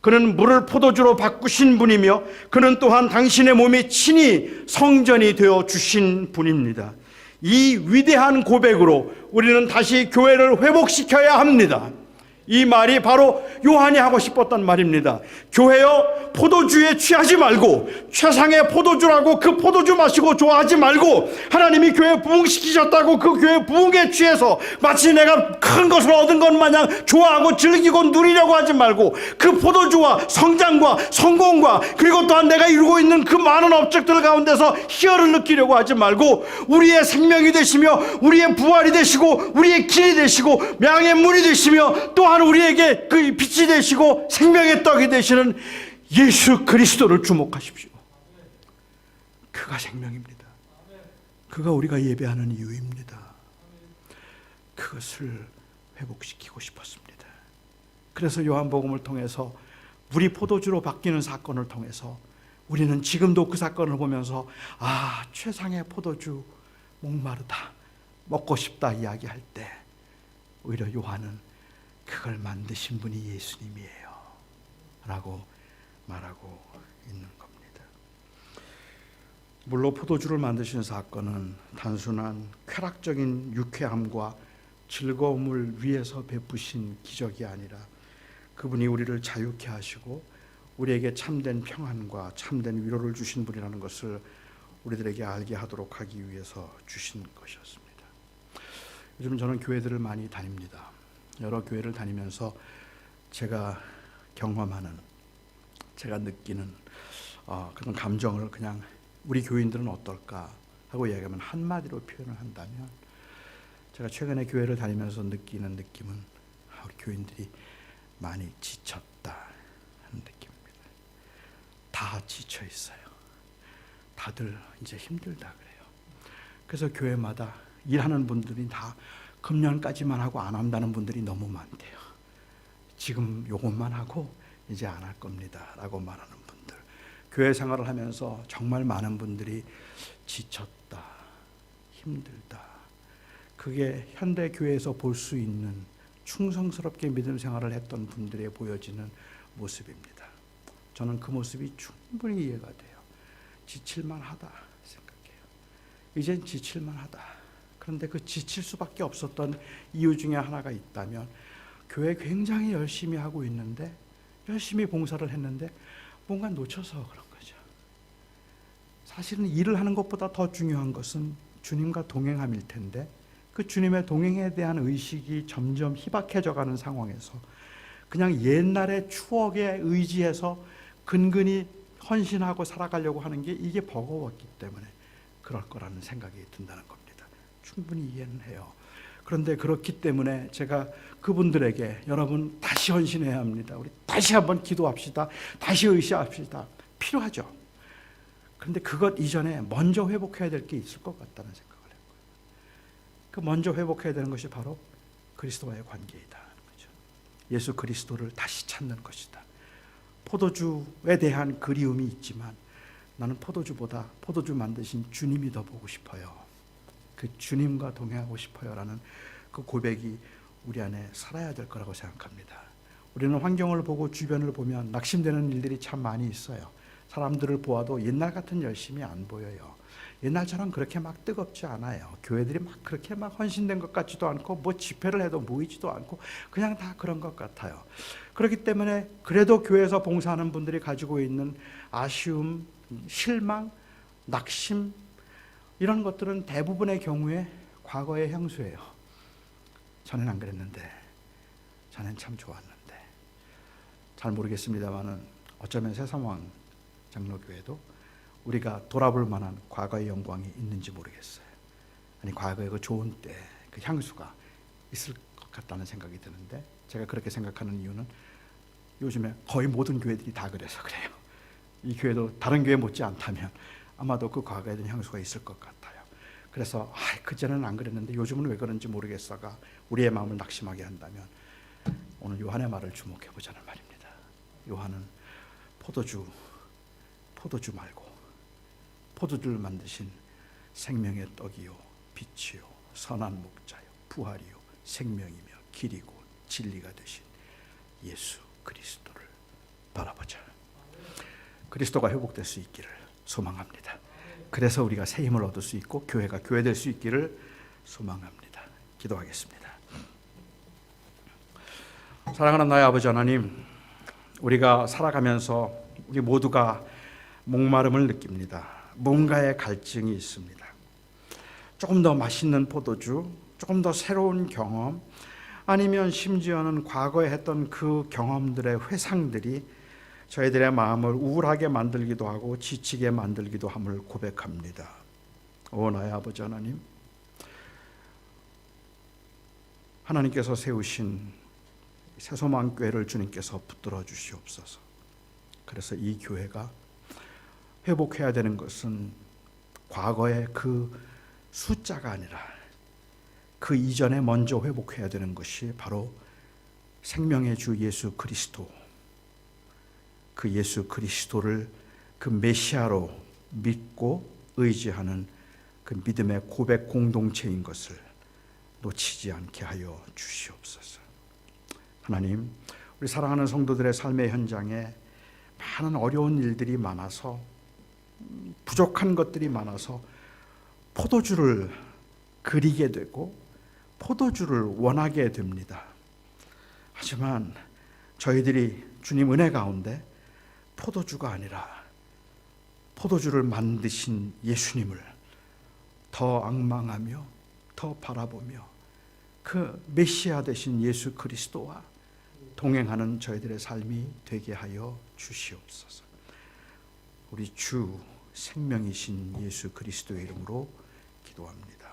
그는 물을 포도주로 바꾸신 분이며 그는 또한 당신의 몸이 친히 성전이 되어 주신 분입니다. 이 위대한 고백으로 우리는 다시 교회를 회복시켜야 합니다. 이 말이 바로 요한이 하고 싶었던 말입니다. 교회여 포도주에 취하지 말고 최상의 포도주라고 그 포도주 마시고 좋아하지 말고 하나님이 교회 부흥시키셨다고 그 교회 부흥에 취해서 마치 내가 큰 것을 얻은 것 마냥 좋아하고 즐기고 누리려고 하지 말고 그 포도주와 성장과 성공과 그리고 또한 내가 이루고 있는 그 많은 업적들 가운데서 희열을 느끼려고 하지 말고 우리의 생명이 되시며 우리의 부활이 되시고 우리의 길이 되시고 양의 문이 되시며 또한 우리에게 그 빛이 되시고 생명의 떡이 되시는 예수 그리스도를 주목하십시오. 그가 생명입니다. 그가 우리가 예배하는 이유입니다. 그것을 회복시키고 싶었습니다. 그래서 요한복음을 통해서 물이 포도주로 바뀌는 사건을 통해서 우리는 지금도 그 사건을 보면서 최상의 포도주 목마르다 먹고 싶다 이야기할 때 오히려 요한은 그걸 만드신 분이 예수님이에요 라고 말하고 있는 겁니다. 물로 포도주를 만드신 사건은 단순한 쾌락적인 유쾌함과 즐거움을 위해서 베푸신 기적이 아니라 그분이 우리를 자유케 하시고 우리에게 참된 평안과 참된 위로를 주신 분이라는 것을 우리들에게 알게 하도록 하기 위해서 주신 것이었습니다. 요즘 저는 교회들을 많이 다닙니다. 여러 교회를 다니면서 제가 경험하는, 제가 느끼는 그런 감정을 그냥 우리 교인들은 어떨까 하고 이야기하면 한마디로 표현을 한다면 제가 최근에 교회를 다니면서 느끼는 느낌은 우리 교인들이 많이 지쳤다 하는 느낌입니다. 다 지쳐 있어요. 다들 이제 힘들다 그래요. 그래서 교회마다 일하는 분들이 다 금년까지만 하고 안 한다는 분들이 너무 많대요. 지금 요것만 하고 이제 안 할 겁니다 라고 말하는 분들, 교회 생활을 하면서 정말 많은 분들이 지쳤다, 힘들다, 그게 현대 교회에서 볼 수 있는 충성스럽게 믿음 생활을 했던 분들에 보여지는 모습입니다. 저는 그 모습이 충분히 이해가 돼요. 지칠만 하다 생각해요. 이젠 지칠만 하다. 그런데 그 지칠 수밖에 없었던 이유 중에 하나가 있다면, 교회 굉장히 열심히 하고 있는데, 열심히 봉사를 했는데 뭔가 놓쳐서 그런 거죠. 사실은 일을 하는 것보다 더 중요한 것은 주님과 동행함일 텐데, 그 주님의 동행에 대한 의식이 점점 희박해져 가는 상황에서 그냥 옛날의 추억에 의지해서 근근히 헌신하고 살아가려고 하는 게 이게 버거웠기 때문에 그럴 거라는 생각이 든다는 겁니다. 충분히 이해는 해요. 그런데 그렇기 때문에 제가 그분들에게 여러분 다시 헌신해야 합니다. 우리 다시 한번 기도합시다. 다시 의시합시다. 필요하죠. 그런데 그것 이전에 먼저 회복해야 될 게 있을 것 같다는 생각을 해요. 그 먼저 회복해야 되는 것이 바로 그리스도와의 관계이다. 그렇죠? 예수 그리스도를 다시 찾는 것이다. 포도주에 대한 그리움이 있지만 나는 포도주보다 포도주 만드신 주님이 더 보고 싶어요. 그 주님과 동행하고 싶어요라는 그 고백이 우리 안에 살아야 될 거라고 생각합니다. 우리는 환경을 보고 주변을 보면 낙심되는 일들이 참 많이 있어요. 사람들을 보아도 옛날 같은 열심이 안 보여요. 옛날처럼 그렇게 막 뜨겁지 않아요. 교회들이 막 그렇게 막 헌신된 것 같지도 않고, 뭐 집회를 해도 모이지도 않고, 그냥 다 그런 것 같아요. 그렇기 때문에 그래도 교회에서 봉사하는 분들이 가지고 있는 아쉬움, 실망, 낙심, 이런 것들은 대부분의 경우에 과거의 향수예요. 전엔 안 그랬는데, 전엔 참 좋았는데. 잘 모르겠습니다만은 어쩌면 새삼왕 장로교회도 우리가 돌아볼 만한 과거의 영광이 있는지 모르겠어요. 아니, 과거의 그 좋은 때 그 향수가 있을 것 같다는 생각이 드는데, 제가 그렇게 생각하는 이유는 요즘에 거의 모든 교회들이 다 그래서 그래요. 이 교회도 다른 교회 못지 않다면 아마도 그 과거에 대한 향수가 있을 것 같아요. 그래서 그전에는 안 그랬는데 요즘은 왜 그런지 모르겠어가 우리의 마음을 낙심하게 한다면, 오늘 요한의 말을 주목해 보자는 말입니다. 요한은 포도주 말고 포도주를 만드신 생명의 떡이요 빛이요 선한 목자요 부활이요 생명이며 길이고 진리가 되신 예수 그리스도를 바라보자. 그리스도가 회복될 수 있기를 소망합니다. 그래서 우리가 새 힘을 얻을 수 있고 교회가 교회될 수 있기를 소망합니다. 기도하겠습니다. 사랑하는 나의 아버지 하나님, 우리가 살아가면서 우리 모두가 목마름을 느낍니다. 뭔가의 갈증이 있습니다. 조금 더 맛있는 포도주, 조금 더 새로운 경험, 아니면 심지어는 과거에 했던 그 경험들의 회상들이 저희들의 마음을 우울하게 만들기도 하고 지치게 만들기도 함을 고백합니다. 오 나의 아버지 하나님, 하나님께서 세우신 새소망교회를 주님께서 붙들어 주시옵소서. 그래서 이 교회가 회복해야 되는 것은 과거의 그 숫자가 아니라 그 이전에 먼저 회복해야 되는 것이 바로 생명의 주 예수 그리스도, 그 예수 그리스도를 그 메시아로 믿고 의지하는 그 믿음의 고백 공동체인 것을 놓치지 않게 하여 주시옵소서. 하나님, 우리 사랑하는 성도들의 삶의 현장에 많은 어려운 일들이 많아서, 부족한 것들이 많아서 포도주를 그리게 되고 포도주를 원하게 됩니다. 하지만 저희들이 주님 은혜 가운데 포도주가 아니라 포도주를 만드신 예수님을 더 앙망하며 더 바라보며 그 메시아 되신 예수 그리스도와 동행하는 저희들의 삶이 되게 하여 주시옵소서. 우리 주 생명이신 예수 그리스도의 이름으로 기도합니다.